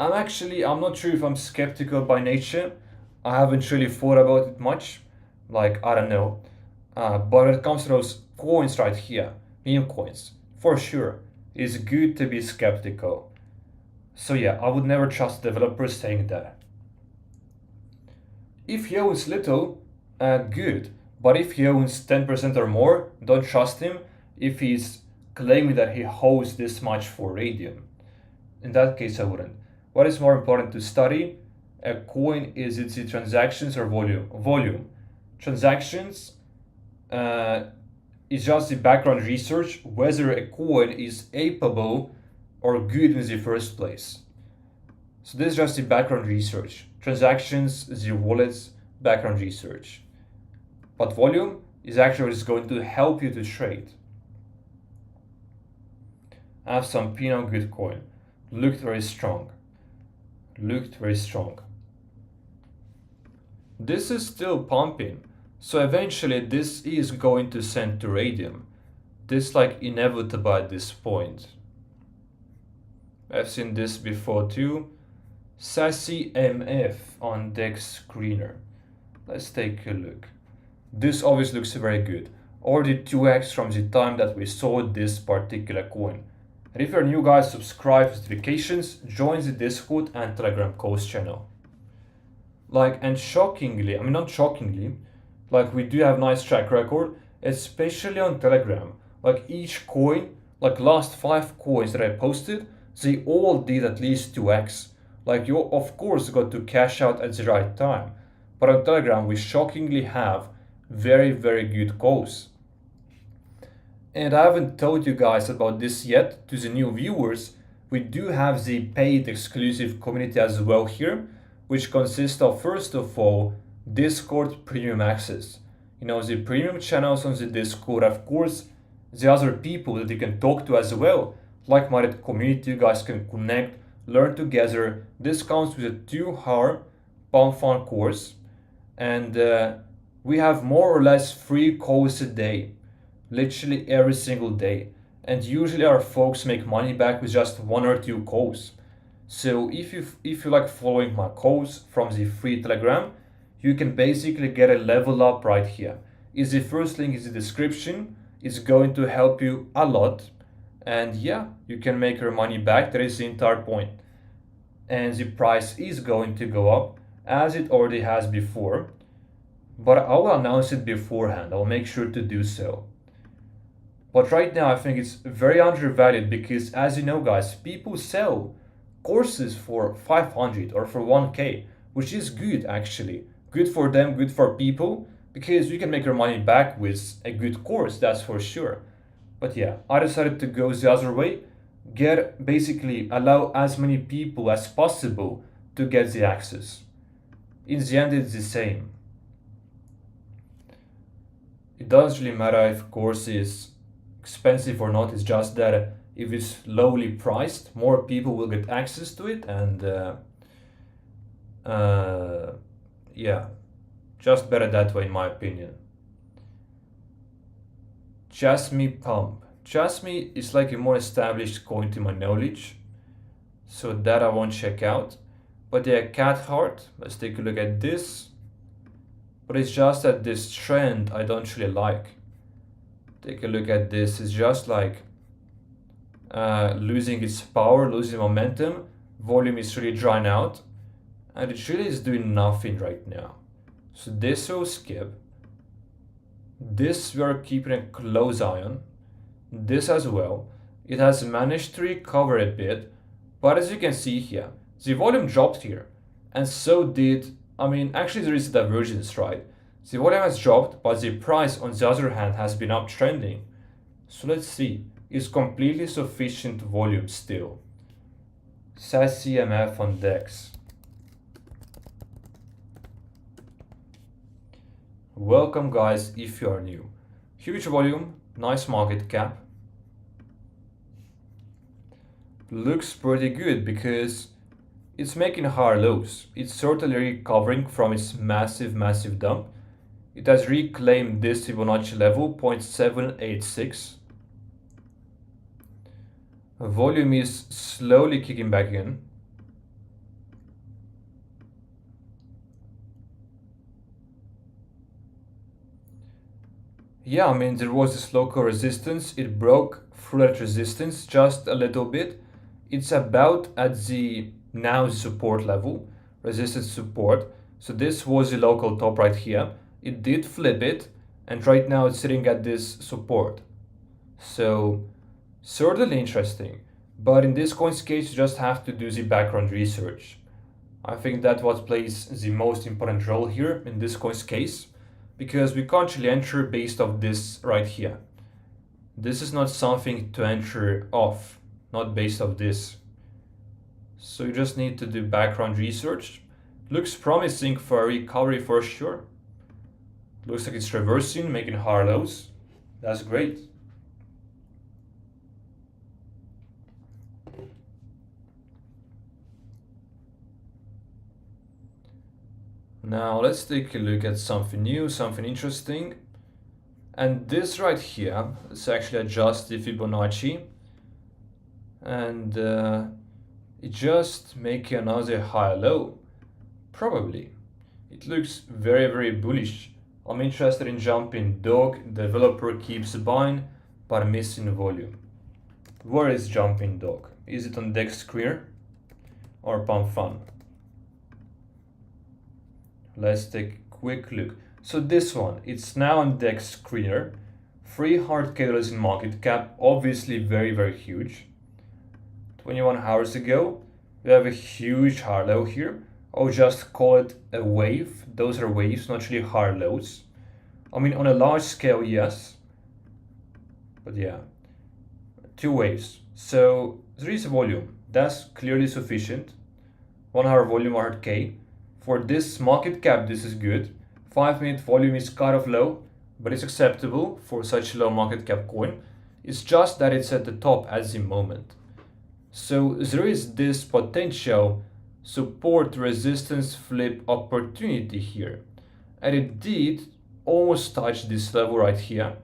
I'm not sure if I'm skeptical by nature. I haven't really thought about it much. Like, I don't know. But when it comes to those coins right here, meme coins, for sure, it's good to be skeptical. So yeah, I would never trust developers saying that. If he owns little, good. But if he owns 10% or more, don't trust him. If he's claiming that he holds this much for radium. In that case, I wouldn't. What is more important to study? A coin, is it the transactions or volume? Volume. Transactions is just the background research whether a coin is apeable or good in the first place. So this is just the background research. Transactions, the wallets, background research. But volume is actually what is going to help you to trade. I have some pin on good coin. Looked very strong. Looked very strong. This is still pumping. So eventually this is going to send to radium. This like inevitable at this point. I've seen this before too. Sassy MF on Dex Screener. Let's take a look. This always looks very good. Already 2x from the time that we saw this particular coin. And if you're new guys, subscribe with notifications, join the Discord and Telegram course channel. Like, and shockingly, I mean not shockingly, like we do have nice track record, especially on Telegram. Like each coin, like last 5 coins that I posted, they all did at least 2x. Like you of course got to cash out at the right time. But on Telegram we shockingly have very good calls. And I haven't told you guys about this yet to the new viewers. We do have the paid exclusive community as well here, which consists of, first of all, Discord premium access. You know, the premium channels on the Discord, of course, the other people that you can talk to as well, like-minded community, you guys can connect, learn together. This comes with a 2-hour Pump Fun course, and we have more or less 3 calls a day, literally every single day. And usually our folks make money back with just 1 or 2 calls. So if you like following my calls from the free Telegram, you can basically get a level up right here. Is the first link in the description. It's going to help you a lot. And yeah, you can make your money back. That is the entire point. And the price is going to go up as it already has before. But I will announce it beforehand. I'll make sure to do so. But right now I think it's very undervalued because, as you know guys, people sell courses for 500 or for 1k, which is good actually. Good for them, good for people, because you can make your money back with a good course, that's for sure. But yeah, I decided to go the other way, basically allow as many people as possible to get the access. In the end it's the same. It doesn't really matter if course is expensive or not, it's just that if it's lowly priced, more people will get access to it, and yeah, just better that way in my opinion. Jasmy Pump. Jasmy is like a more established coin to my knowledge, so that I won't check out. But yeah, Cat Heart, let's take a look at this. But it's just that this trend I don't really like. Take a look at this, it's just like losing its power, losing momentum, volume is really drying out, and it really is doing nothing right now. So this will skip. This we are keeping a close eye on. This as well. It has managed to recover a bit, but as you can see here, the volume dropped here, and so did, I mean, actually there is a divergence, right? The volume has dropped, but the price on the other hand has been uptrending. So let's see, is completely sufficient volume still. Sassy MF on Dex. Welcome guys if you are new. Huge volume, nice market cap. Looks pretty good because it's making higher lows. It's certainly recovering from its massive dump. It has reclaimed this Fibonacci level, 0.786. Volume is slowly kicking back in. Yeah, I mean, there was this local resistance. It broke through that resistance just a little bit. It's about at the now support level, resistance support. So this was the local top right here. It did flip it, and right now it's sitting at this support. So Certainly interesting, but in this coin's case, you just have to do the background research. I think that what plays the most important role here in this coin's case, because we can't really enter based off this right here. This is not something to enter off, not based off this. So you just need to do background research. Looks promising for a recovery for sure. Looks like it's reversing, making higher lows. That's great. Now let's take a look at something new, something interesting. And this right here, let's actually adjust the Fibonacci. And it just make another high low. Probably. It looks very, very bullish. I'm interested in jumping dog. Developer keeps buying, but missing volume. Where is jumping dog? Is it on DEX screener or pump fun? Let's take a quick look. So this one, it's now on DEX screener. 3 hard candles in market cap, obviously very, very huge. 21 hours ago, we have a huge hard low here. I'll just call it a wave. Those are waves, not really hard lows. I mean, on a large scale, yes. But yeah, 2 waves. So there is a volume. That's clearly sufficient. 1 hour volume, 100K. For this market cap, this is good. 5-minute volume is kind of low, but it's acceptable for such a low market cap coin. It's just that it's at the top at the moment. So there is this potential support resistance flip opportunity here. And it did almost touch this level right here,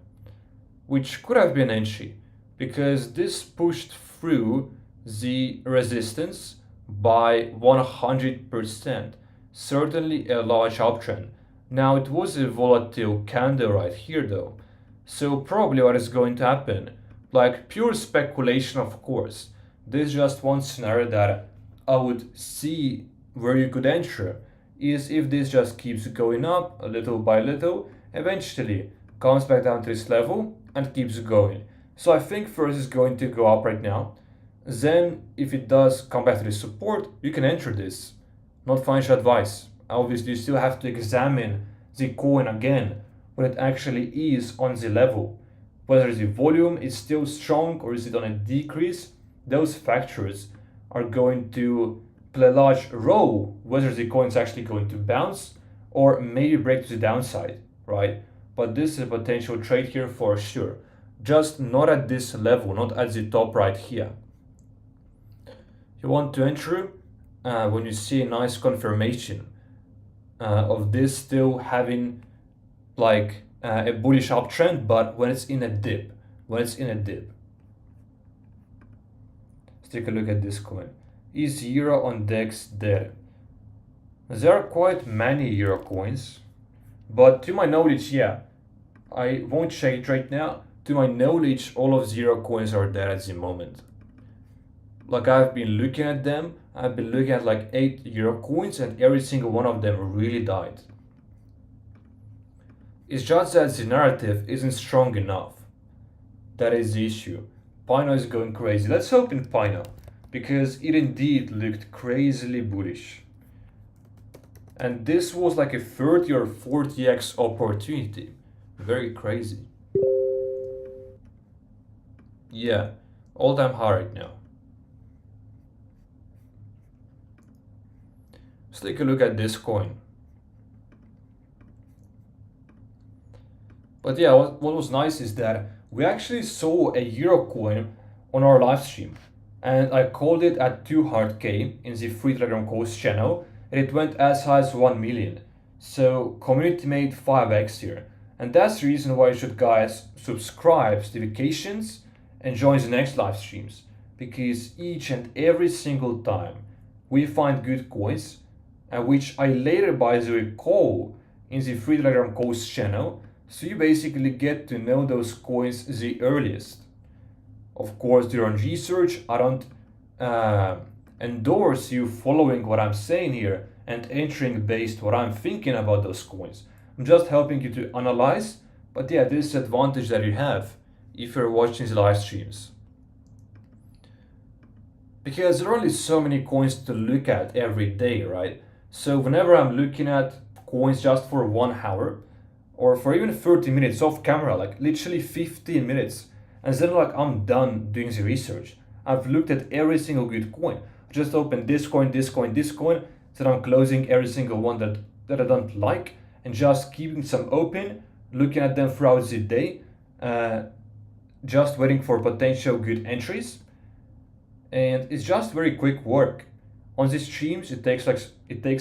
which could have been entry, because this pushed through the resistance by 100%. Certainly a large uptrend. Now it was a volatile candle right here though. So probably what is going to happen, like pure speculation of course, this is just one scenario that I would see where you could enter, is if this just keeps going up a little by little, eventually comes back down to this level and keeps going. So I think first it's going to go up right now. Then if it does come back to the support, you can enter this. Not financial advice. Obviously, you still have to examine the coin again, what it actually is on the level. Whether the volume is still strong or is it on a decrease, those factors are going to play a large role, whether the coin is actually going to bounce or maybe break to the downside, right? But this is a potential trade here for sure. Just not at this level, not at the top right here. You want to enter when you see a nice confirmation of this still having like a bullish uptrend, but when it's in a dip, Let's take a look at this coin. Is euro on DEX there? There are quite many euro coins, but to my knowledge, yeah, I won't check it right now. To my knowledge, all of the euro coins are there at the moment. Like I've been looking at them, I've been looking at like 8 euro coins and every single one of them really died. It's just that the narrative isn't strong enough. That is the issue. Pino is going crazy. Let's hope in Pino, because it indeed looked crazily bullish. And this was like a 30 or 40x opportunity. Very crazy. Yeah, all-time high right now. Let's take a look at this coin. But yeah, what was nice is that we actually saw a euro coin on our live stream, and I called it at 200k in the free Telegram course channel, and it went as high as 1 million. So community made 5x here, and that's the reason why you should guys subscribe to notifications and join the next live streams, because each and every single time we find good coins, and which I later by the way call in the free Telegram course channel. So you basically get to know those coins the earliest. Of course, during research, I don't endorse you following what I'm saying here and entering based what I'm thinking about those coins. I'm just helping you to analyze. But yeah, this is the advantage that you have if you're watching the live streams. because there are only so many coins to look at every day, right? So whenever I'm looking at coins just for 1 hour or for even 30 minutes off camera, like literally 15 minutes, and then like I'm done doing the research. I've looked at every single good coin. Just open this coin, this coin, this coin, then I'm closing every single one that I don't like and just keeping some open, looking at them throughout the day, uh, just waiting for potential good entries. And it's just very quick work. On these streams, it takes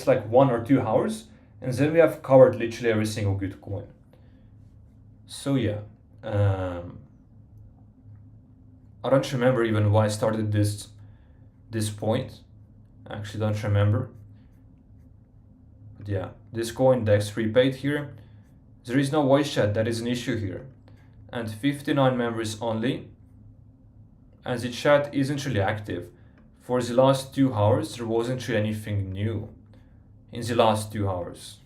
like 1 or 2 hours, and then we have covered literally every single good coin. So yeah, um, I don't remember even why I started this point. I actually don't remember. But yeah, this coin Dex prepaid here. There is no voice chat, that is an issue here. And 59 members only. And the chat isn't really active. For the last 2 hours, there wasn't really anything new in the last 2 hours.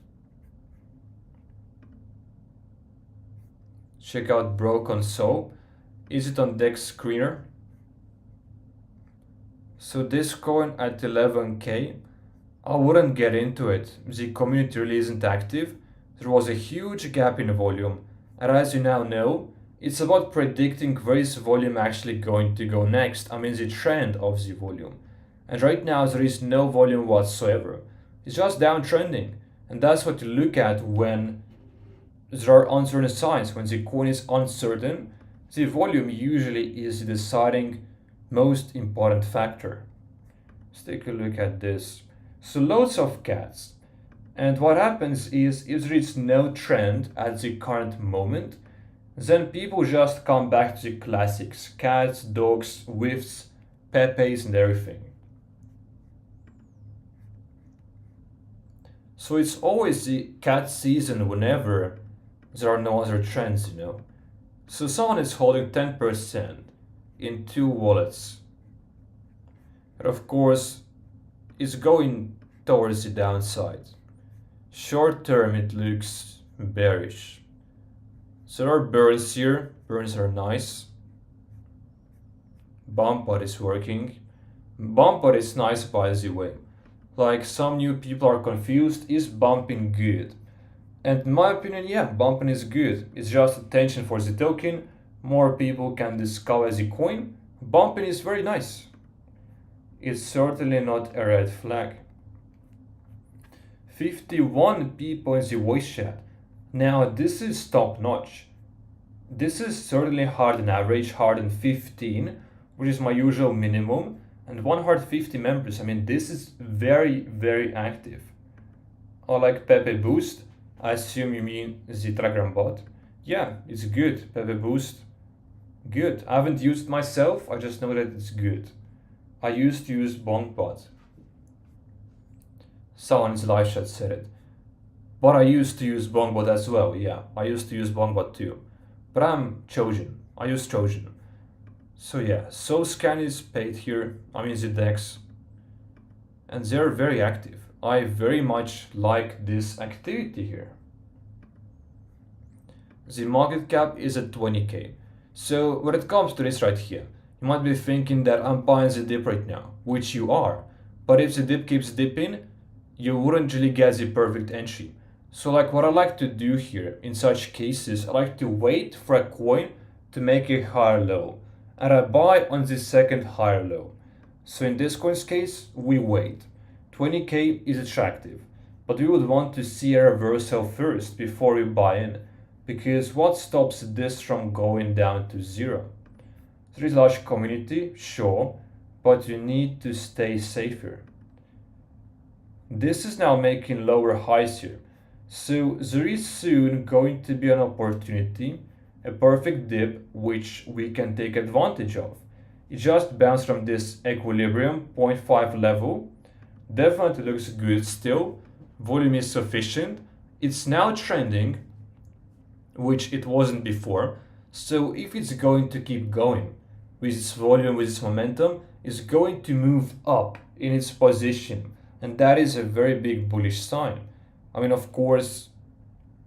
Check out Bro Console. Is it on Dex Screener? So this coin at 11k, I wouldn't get into it. The community really isn't active. There was a huge gap in volume. And as you now know, it's about predicting where is volume actually going to go next. I mean the trend of the volume. And right now there is no volume whatsoever. It's just downtrending. And that's what you look at when there are uncertain signs. When the coin is uncertain, the volume usually is the deciding most important factor. Let's take a look at this. So loads of cats. And what happens is if there is no trend at the current moment, then people just come back to the classics. Cats, dogs, whiffs, pepes and everything. So it's always the cat season whenever there are no other trends, you know. So someone is holding 10% in 2 wallets. And of course, it's going towards the downside. Short term, it looks bearish. So there are burns here. Burns are nice. Bump out is working. Bump out is nice, by the way. Like some new people are confused, is bumping good? And in my opinion, yeah, bumping is good. It's just attention for the token. More people can discover the coin. Bumping is very nice. It's certainly not a red flag. 51 people in the voice chat. Now this is top notch. This is certainly hard than average, hard than 15, which is my usual minimum, and 150 members. I mean, this is very, very active. I like Pepe Boost. I assume you mean the Telegram bot. Yeah, it's good. Pepe Boost, good. I haven't used myself, I just know that it's good. I used to use BonkBot. Someone in the live chat said it. But I used to use BonkBot as well, yeah. I used to use BonkBot too. But I'm Trojan. I use Trojan. So yeah, so scan is paid here. I mean the DEX. And they're very active. I very much like this activity here. The market cap is at 20k. So when it comes to this right here, you might be thinking that I'm buying the dip right now, which you are. But if the dip keeps dipping, you wouldn't really get the perfect entry. So like what I like to do here in such cases, I like to wait for a coin to make a higher low. And I buy on the second higher low. So in this coin's case, we wait. 20k is attractive, but we would want to see a reversal first before we buy in, because what stops this from going down to zero? There is a large community, sure, but you need to stay safer. This is now making lower highs here, so there is soon going to be an opportunity, a perfect dip, which we can take advantage of. It just bounced from this equilibrium 0.5 level. Definitely looks good still. Volume is sufficient. It's now trending, which it wasn't before. So if it's going to keep going with its volume, with its momentum, it's going to move up in its position. And that is a very big bullish sign. I mean, of course,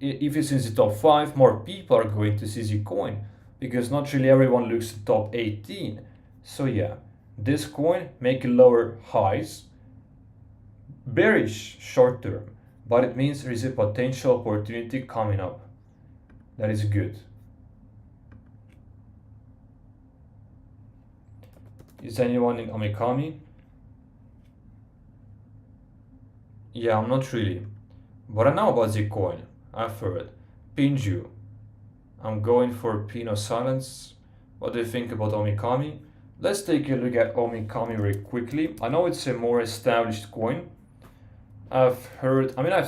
if it's in the top 5, more people are going to see the coin, because not really everyone looks at top 18. So yeah, This coin make lower highs, bearish short term, but it means there is a potential opportunity coming up. That is good. Is anyone in Omikami? Yeah, I'm not really. But I know about the coin. I've heard. Pinju. I'm going for Pino Silence. What do you think about Omikami? Let's take a look at Omikami very quickly. I know it's a more established coin. I've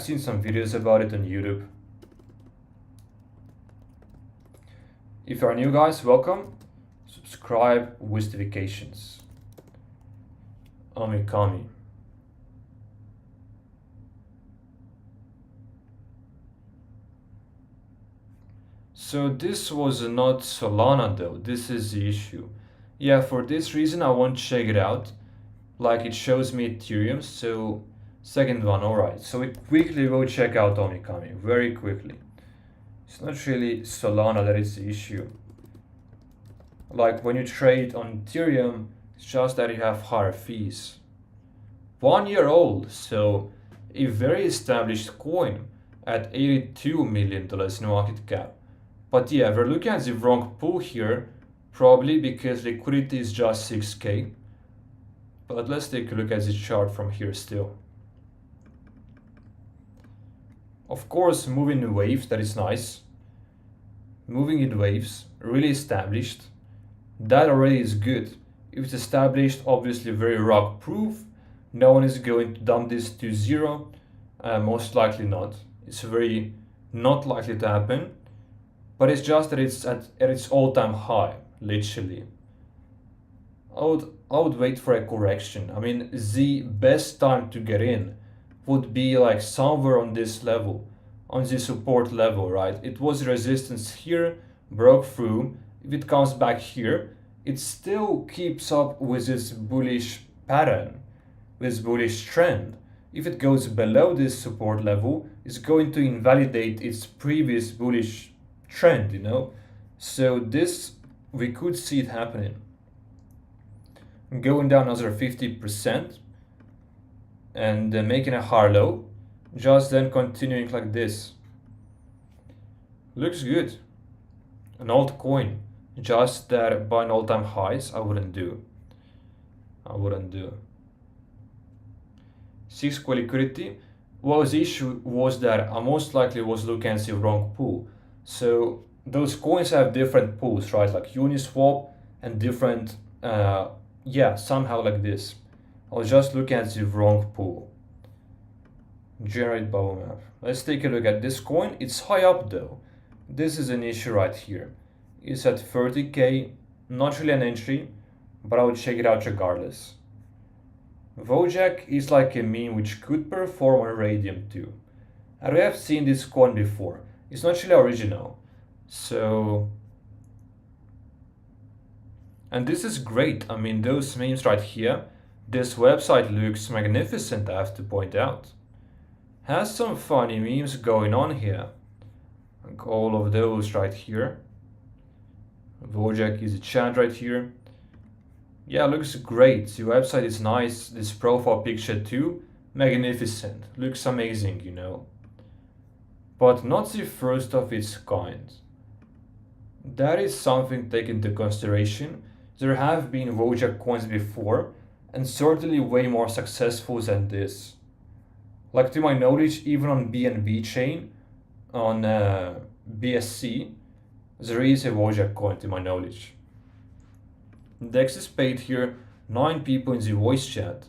seen some videos about it on YouTube. If you are new guys, welcome. Subscribe with notifications. Omikami. So this was not Solana though, this is the issue. Yeah, for this reason I won't check it out. Like it shows me Ethereum, so second one, alright. So we quickly go check out Omikami, very quickly. It's not really Solana that is the issue. Like when you trade on Ethereum, it's just that you have higher fees. 1 year old, so a very established coin at $82 million in market cap. But yeah, we're looking at the wrong pool here, probably because liquidity is just 6K. But let's take a look at the chart from here still. Of course, moving in waves, that is nice. Moving in waves, really established. That already is good. If it's established, obviously very rock proof. No one is going to dump this to zero. Most likely not. It's very not likely to happen. But it's just that it's at its all-time high, literally. I would wait for a correction. I mean, the best time to get in would be like somewhere on this level, on the support level, right? It was resistance here, broke through. If it comes back here, it still keeps up with this bullish pattern, this bullish trend. If it goes below this support level, it's going to invalidate its previous bullish trend, you know. So this, we could see it happening. Going down another 50% and making a higher low, just then continuing like this. Looks good. An altcoin, just that buying all-time highs, I wouldn't do. 6K liquidity. Well, the issue was that I most likely was looking at the wrong pool. So those coins have different pools, right? Like Uniswap and different, somehow like this. I was just looking at the wrong pool. Generate bubble map. Let's take a look at this coin. It's high up though. This is an issue right here. It's at 30K, not really an entry, but I would check it out regardless. Wojak is like a meme which could perform on Radium too. And we have seen this coin before. It's not really original. So, and this is great. I mean, those memes right here, this website looks magnificent, I have to point out. Has some funny memes going on here. Like all of those right here. Wojak is a chant right here. Yeah, looks great. The website is nice. This profile picture too, magnificent. Looks amazing, you know. But not the first of its kind. That is something taken into consideration. There have been Wojak coins before, and certainly way more successful than this. Like to my knowledge, even on BNB chain, on BSC, there is a Wojak coin to my knowledge. Dex is paid here, 9 people in the voice chat,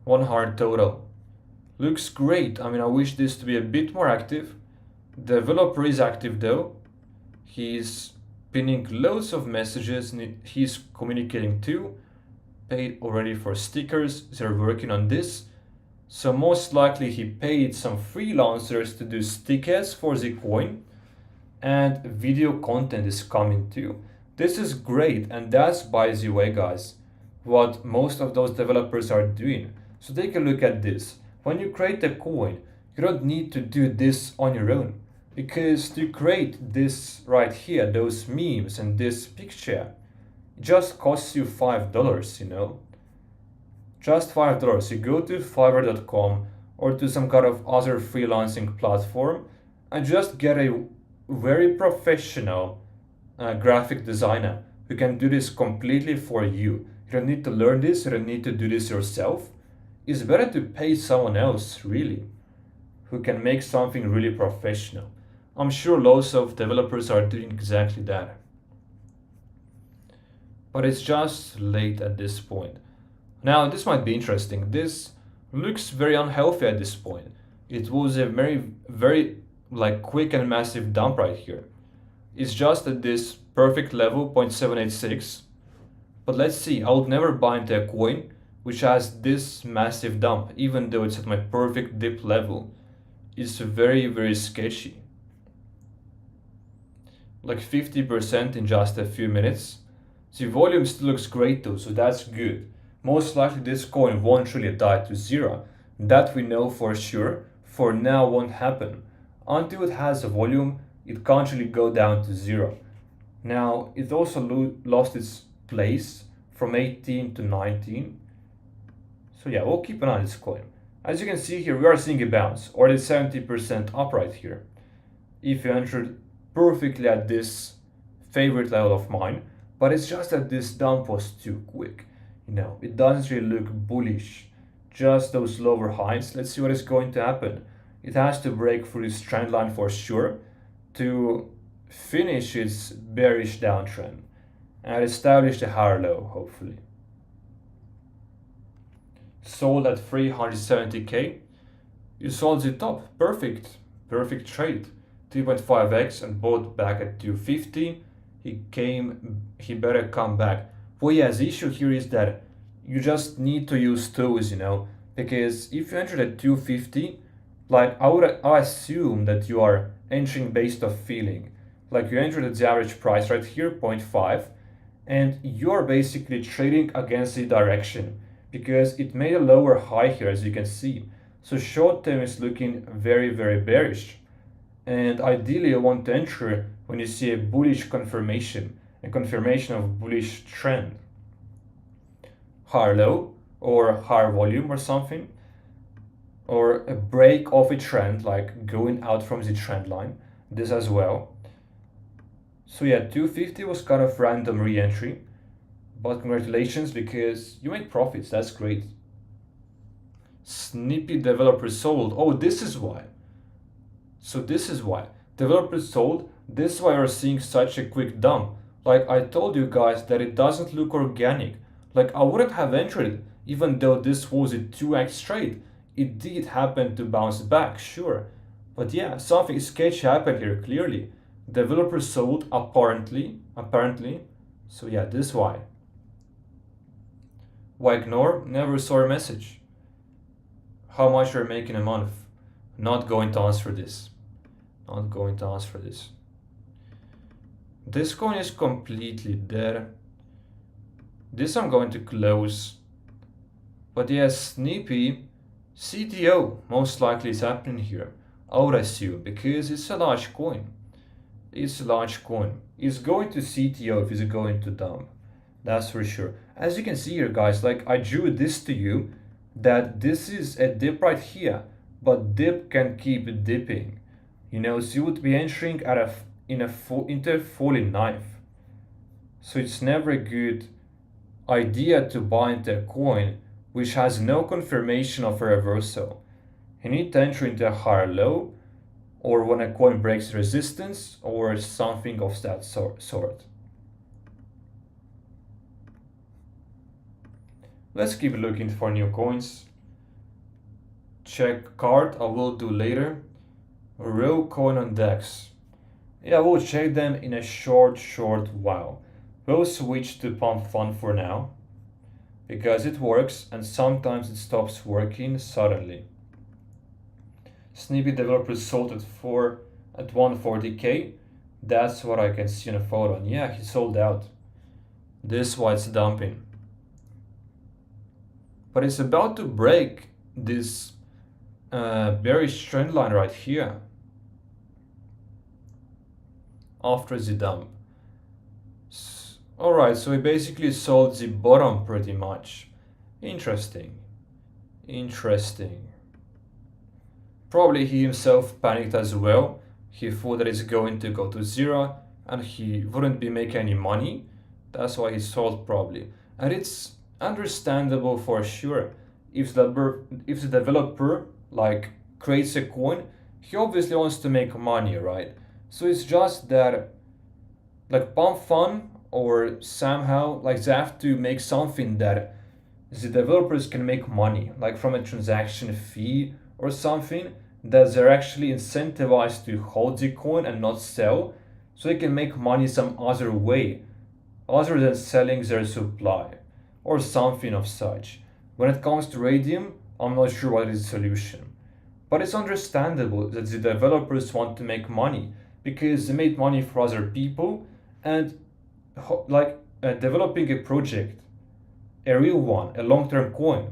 1 heart total. Looks great. I mean, I wish this to be a bit more active. Developer is active though. He's pinning loads of messages and he's communicating too. Paid already for stickers. They're working on this. So most likely he paid some freelancers to do stickers for the coin. And video content is coming too. This is great, and that's, by the way, guys, what most of those developers are doing. So take a look at this. When you create a coin, you don't need to do this on your own, because to create this right here, those memes and this picture, It just costs you $5, you know? Just $5. You go to fiverr.com or to some kind of other freelancing platform and just get a very professional graphic designer who can do this completely for you. You don't need to learn this, you don't need to do this yourself. It's better to pay someone else, really, who can make something really professional. I'm sure lots of developers are doing exactly that. But it's just late at this point. Now, this might be interesting. This looks very unhealthy at this point. It was a very like quick and massive dump right here. It's just at this perfect level, 0.786. But let's see, I would never buy into a coin which has this massive dump, even though it's at my perfect dip level. It's very sketchy. Like 50% in just a few minutes. The volume still looks great though, so that's good. Most likely this coin won't really die to zero. That we know for sure. For now won't happen. Until it has a volume, it can't really go down to zero. Now, it also lost its place from 18 to 19. So yeah, we'll keep an eye on this coin. As you can see here, we are seeing a bounce, or it's 70% up right here. If you entered perfectly at this favorite level of mine, but it's just that this dump was too quick. You know, it doesn't really look bullish. Just those lower highs. Let's see what is going to happen. It has to break through this trend line for sure to finish its bearish downtrend and establish a higher low, hopefully. Sold at 370k. You sold the top. Perfect. Perfect trade. 3.5x and bought back at 250. He better come back. Well, yeah, the issue here is that you just need to use those, you know, because if you entered at 250, like I assume that you are entering based off feeling. Like you entered at the average price right here, 0.5, and you're basically trading against the direction because it made a lower high here, as you can see. So short term is looking very bearish. And ideally you want to enter when you see a bullish confirmation, a confirmation of bullish trend. Higher low or higher volume or something, or a break of a trend, like going out from the trend line, this as well. So yeah, 250 was kind of random re-entry, but congratulations because you made profits, that's great. Snippy developer sold. Oh, this is why. So this is why. Developers sold, this is why we're seeing such a quick dump. Like I told you guys that it doesn't look organic. Like I wouldn't have entered even though this was a 2x trade. It did happen to bounce back, sure. But yeah, something sketchy happened here, clearly. Developers sold, apparently. So yeah, this is why. Why ignore? Never saw a message. How much you're making a month? Not going to answer this. Not going to answer this. This coin is completely dead. This I'm going to close. But yes, Snippy, CTO most likely is happening here. I would assume, because it's a large coin. It's a large coin. It's going to CTO if it's going to dump. That's for sure. As you can see here, guys, like I drew this to you, that this is a dip right here, but dip can keep dipping. You know, so you would be entering at into a falling knife. So it's never a good idea to buy into a coin which has no confirmation of a reversal. You need to enter into a higher low, or when a coin breaks resistance, or something of that sort. Let's keep looking for new coins. Check card, I will do later. Real coin on DEX. Yeah, we'll check them in a short while. We'll switch to Pump Fund for now, because it works and sometimes it stops working suddenly. Snippy developers sold at 140k. That's what I can see in a photo. And yeah, he sold out. This is why it's dumping. But it's about to break this bearish trend line right here after the dump. Alright, so he basically sold the bottom pretty much. Interesting. Interesting. Probably he himself panicked as well. He thought that it's going to go to zero and he wouldn't be making any money. That's why he sold probably. And it's understandable for sure. If the developer like creates a coin, he obviously wants to make money, right? So it's just that like Pump Fun or somehow like they have to make something that the developers can make money, like from a transaction fee or something, that they're actually incentivized to hold the coin and not sell, so they can make money some other way, other than selling their supply, or something of such. When it comes to Radium, I'm not sure what is the solution. But it's understandable that the developers want to make money because they made money for other people and developing a project, a real one, a long term coin,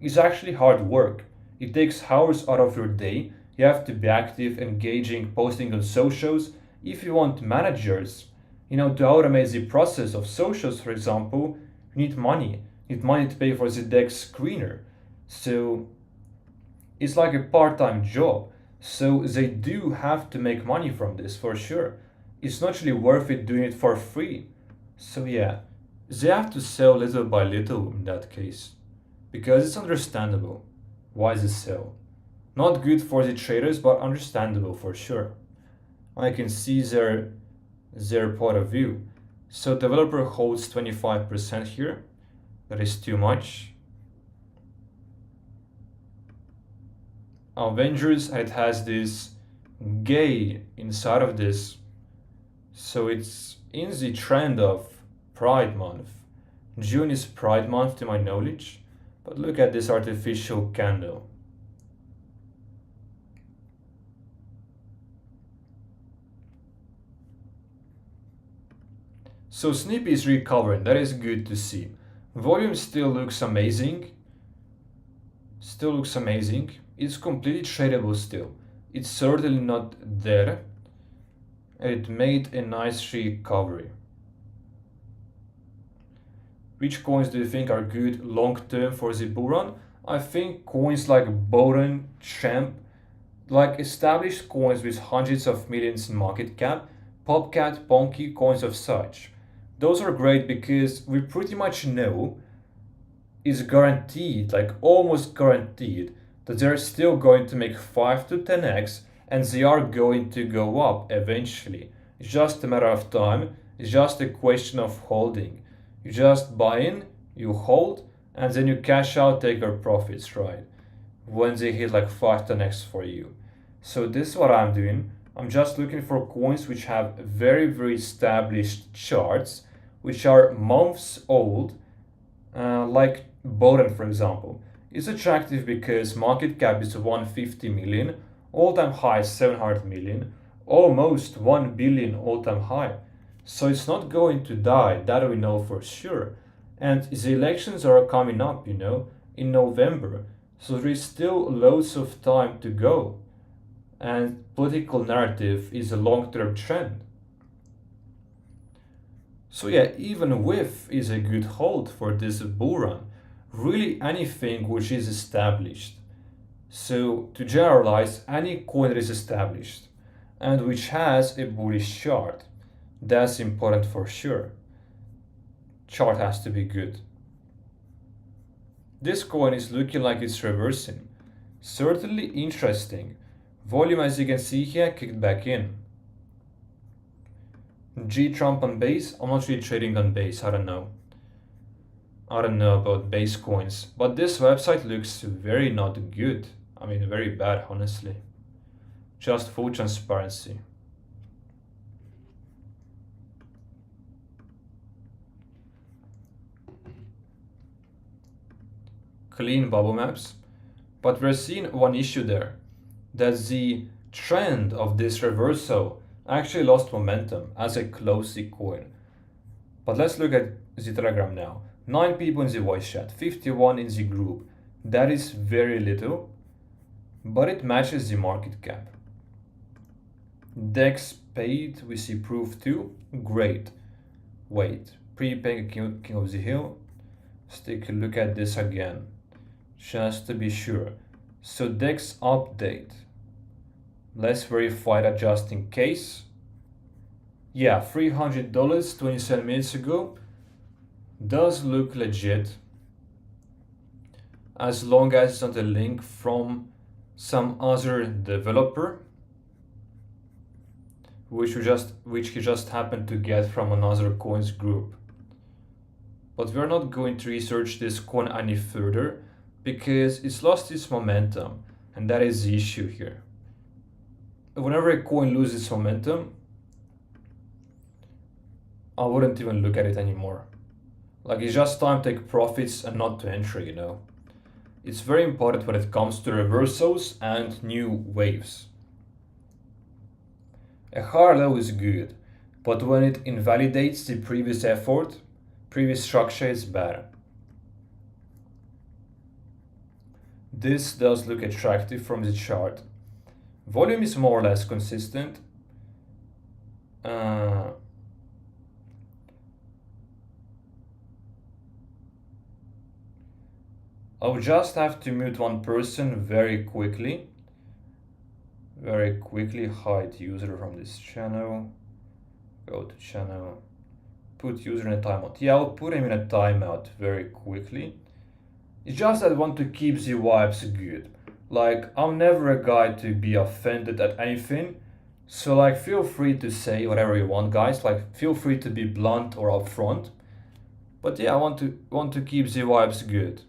is actually hard work. It takes hours out of your day. You have to be active, engaging, posting on socials. If you want managers, to automate the process of socials, for example, you need money. You need money to pay for the DEX screener. So it's like a part time job. So they do have to make money from this for sure. It's not really worth it doing it for free. So yeah, they have to sell little by little in that case. Because it's understandable why they sell. Not good for the traders, but understandable for sure. I can see their point of view. So developer holds 25% here. That is too much. Avengers, it has this gay inside of this. So it's in the trend of Pride Month. June is Pride Month to my knowledge. But look at this artificial candle. So Snippy is recovering, that is good to see. Volume still looks amazing. Still looks amazing. It's completely tradable still. It's certainly not there. It made a nice recovery. Which coins do you think are good long term for the bull run? I think coins like Boden, Champ, like established coins with hundreds of millions in market cap, Popcat, Ponky, coins of such. Those are great because we pretty much know is guaranteed, like almost guaranteed, that they're still going to make 5 to 10x and they are going to go up eventually. It's just a matter of time, it's just a question of holding. You just buy in, you hold, and then you cash out, take your profits, right? When they hit like 5 to 10x for you. So this is what I'm doing. I'm just looking for coins which have very, very established charts, which are months old, like Boden, for example. It's attractive because market cap is 150 million, all-time high 700 million, almost 1 billion all-time high. So it's not going to die, that we know for sure. And the elections are coming up, in November. So there is still loads of time to go. And political narrative is a long-term trend. So yeah, even WIF is a good hold for this bull run. Really anything which is established. So to generalize, any coin that is established and which has a bullish chart. That's important for sure. Chart has to be good. This coin is looking like it's reversing. Certainly interesting. Volume, as you can see here, kicked back in. G Trump on base. I'm not really trading on base. I don't know. I don't know about base coins, but this website looks very not good. I mean, very bad, honestly. Just full transparency. Clean bubble maps. But we're seeing one issue there, that the trend of this reversal actually lost momentum as it closed the coin. But let's look at the Telegram now. 9 people in the voice chat, 51 in the group. That is very little, but it matches the market cap. DEX paid, we see proof too. Great. Wait, Prepaying King of the Hill. Let's take a look at this again, just to be sure. So DEX update. Let's verify that just in case. Yeah, $300 27 minutes ago. Does look legit. As long as it's not a link from some other developer, which he just happened to get from another coins group. But we're not going to research this coin any further because it's lost its momentum, and that is the issue here. Whenever a coin loses momentum, I wouldn't even look at it anymore. Like, it's just time to take profits and not to enter, you know. It's very important when it comes to reversals and new waves. A higher low is good, but when it invalidates the previous effort, previous structure is bad. This does look attractive from the chart. Volume is more or less consistent. I'll just have to mute one person very quickly. Hide user from this channel. Go to channel. Put user in a timeout. Yeah, I'll put him in a timeout very quickly. It's just that I want to keep the vibes good. Like, I'm never a guy to be offended at anything. So like, feel free to say whatever you want, guys. Like, feel free to be blunt or upfront. But yeah, I want to keep the vibes good.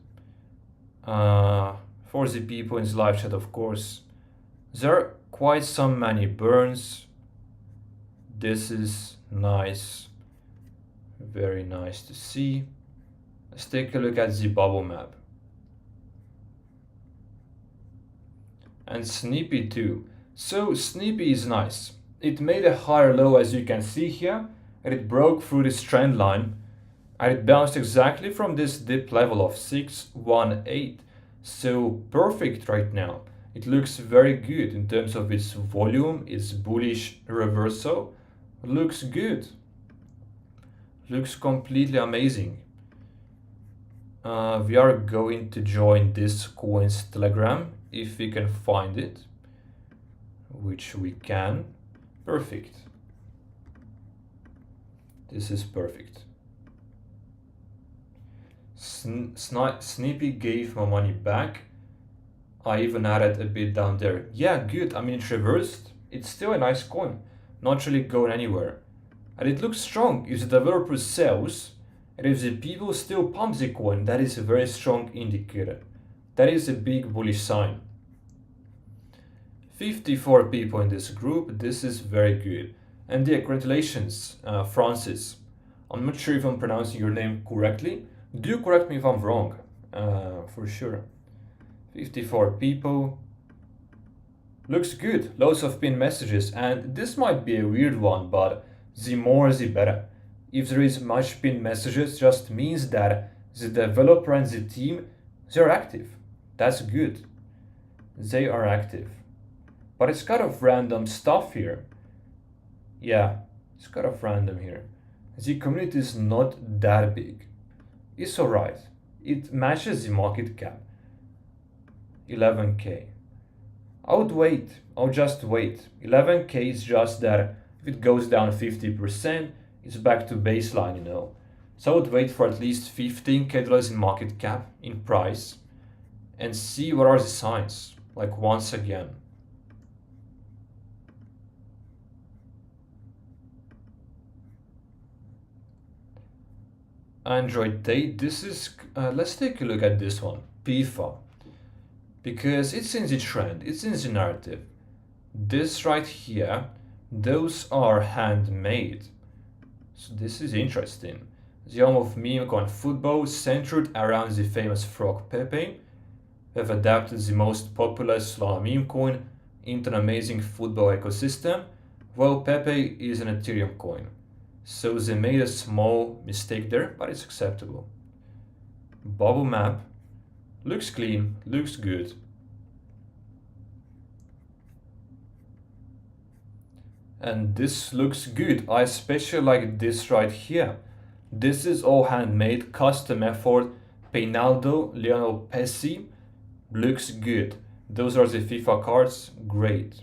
For the people in the live chat, of course. There are quite some many burns. This is nice. Very nice to see. Let's take a look at the bubble map. And Sneepy too. So Sneepy is nice. It made a higher low, as you can see here, and it broke through this trend line, and it bounced exactly from this dip level of 618. So perfect right now. It looks very good in terms of its volume, its bullish reversal. Looks good. Looks completely amazing. We are going to join this coin's Telegram if we can find it, which we can. Perfect. This is perfect. Sneepy gave my money back. I even added a bit down there. Yeah, good. I mean, it's reversed. It's still a nice coin. Not really going anywhere. And it looks strong. If the developer sells, and if the people still pump the coin, that is a very strong indicator. That is a big bullish sign. 54 people in this group. This is very good. And yeah, congratulations, Francis. I'm not sure if I'm pronouncing your name correctly. Do correct me if I'm wrong, for sure. 54 people. Looks good. Loads of pinned messages. And this might be a weird one, but the more the better. If there is much pinned messages, just means that the developer and the team, they're active. That's good. They are active. But it's kind of random stuff here. Yeah, it's kind of random here. The community is not that big. It's alright. It matches the market cap. 11k. I would wait. I'll just wait. 11k is just that if it goes down 50%, it's back to baseline, you know. So I would wait for at least $15k in market cap, in price, and see what are the signs. Like, once again. Android date. This is, let's take a look at this one, PIFA, because it's in the trend, it's in the narrative. This right here, those are handmade. So this is interesting. The home of Memecoin football, centered around the famous frog Pepe. We have adapted the most popular Solana meme coin into an amazing football ecosystem, while Pepe is an Ethereum coin. So they made a small mistake there, but it's acceptable. Bubble map. Looks clean, looks good. And this looks good. I especially like this right here. This is all handmade, custom effort. Peinaldo, Lionel Messi, looks good. Those are the FIFA cards, great.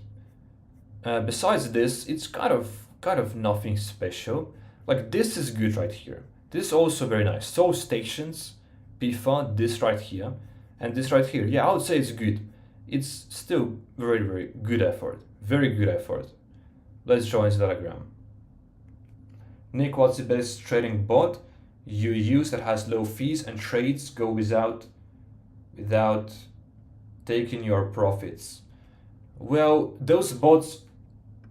Besides this, it's kind of nothing special. Like this is good right here. This is also very nice. So stations, FIFA, this right here, and this right here. Yeah, I would say it's good. It's still very good effort. Very good effort. Let's join the Telegram. Nick, what's the best trading bot you use that has low fees and trades go without taking your profits? Well, those bots,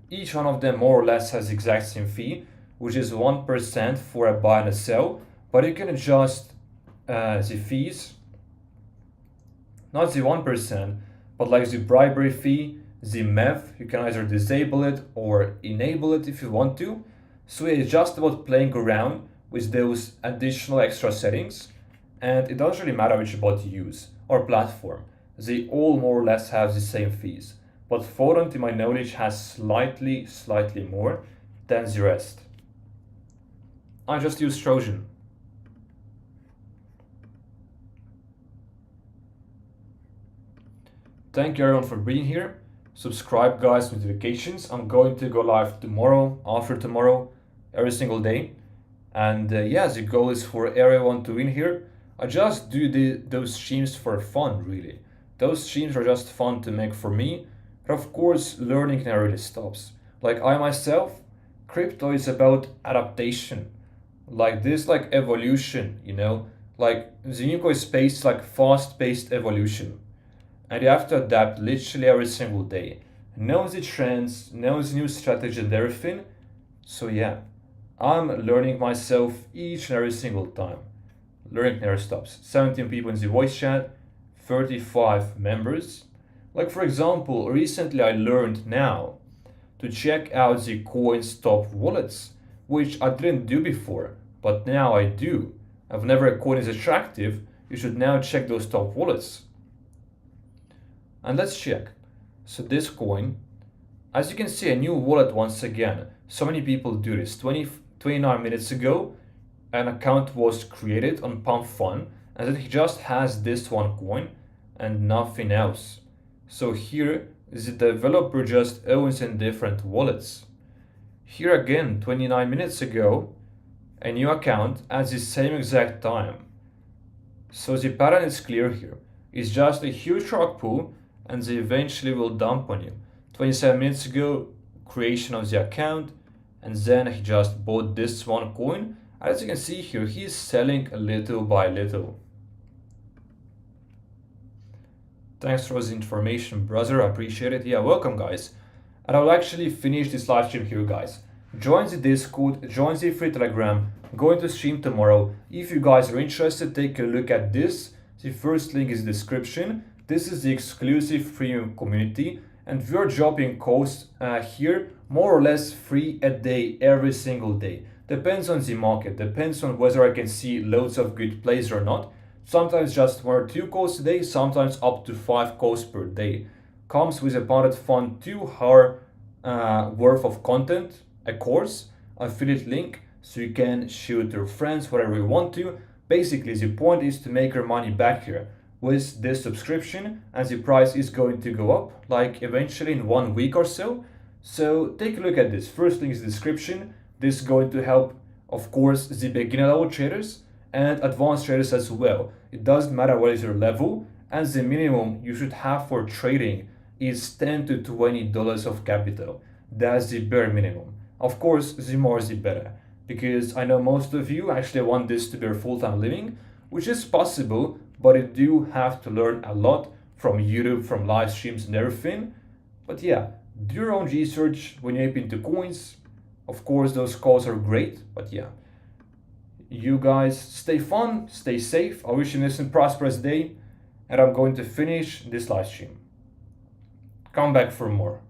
each one of them more or less has the exact same fee, which is 1% for a buy and a sell, but you can adjust the fees, not the 1%, but like the bribery fee, the MEV, you can either disable it or enable it if you want to. So it's just about playing around with those additional extra settings, and it doesn't really matter which bot you use or platform. They all more or less have the same fees, but Photon, to my knowledge, has slightly more than the rest. I just use Trojan. Thank you everyone for being here. Subscribe guys, notifications. I'm going to go live tomorrow, after tomorrow, every single day. And yeah, the goal is for everyone to win here. I just do those streams for fun, really. Those streams are just fun to make for me. But of course, learning never really stops. Like I myself, crypto is about adaptation. Like this, like evolution, you know? Like the Memecoin space is like fast-paced evolution. And you have to adapt literally every single day. Know the trends, know the new strategy and everything. So yeah, I'm learning myself each and every single time. Learning never stops. 17 people in the voice chat, 35 members. Like for example, recently I learned now to check out the coin's top wallets, which I didn't do before, but now I do. And whenever a coin is attractive, you should now check those top wallets. And let's check. So this coin, as you can see, a new wallet once again. So many people do this. 29 minutes ago, an account was created on Pump Fun, and then he just has this one coin and nothing else. So here, the developer just owns in different wallets. Here again, 29 minutes ago, a new account at the same exact time. So the pattern is clear here. It's just a huge rug pull and they eventually will dump on you. 27 minutes ago, creation of the account, and then he just bought this one coin. As you can see here, he's selling little by little. Thanks for the information, brother. I appreciate it. Yeah, welcome, guys. And I'll actually finish this live stream here, guys. Join the Discord, join the free Telegram. I'm going to stream tomorrow. If you guys are interested, take a look at this. The first link is the description. This is the exclusive premium community, and we're dropping codes here more or less free a day, every single day. Depends on the market, depends on whether I can see loads of good plays or not. Sometimes just 1 or 2 calls a day, sometimes up to 5 calls per day. Comes with a bonded fund 2-hour worth of content, a course, affiliate link, so you can shoot your friends whatever you want to. Basically, the point is to make your money back here with this subscription, and the price is going to go up like eventually in 1 week or so. So take a look at this. First link is the description. This is going to help, of course, the beginner level traders and advanced traders as well. It doesn't matter what is your level, and the minimum you should have for trading is $10 to $20 of capital. That's the bare minimum. Of course, the more the better, because I know most of you actually want this to be your full-time living, which is possible, but you do have to learn a lot from YouTube, from live streams and everything. But yeah, do your own research when you ape into coins. Of course, those calls are great, but yeah. You guys stay fun, stay safe. I wish you a prosperous day, and I'm going to finish this live stream. Come back for more.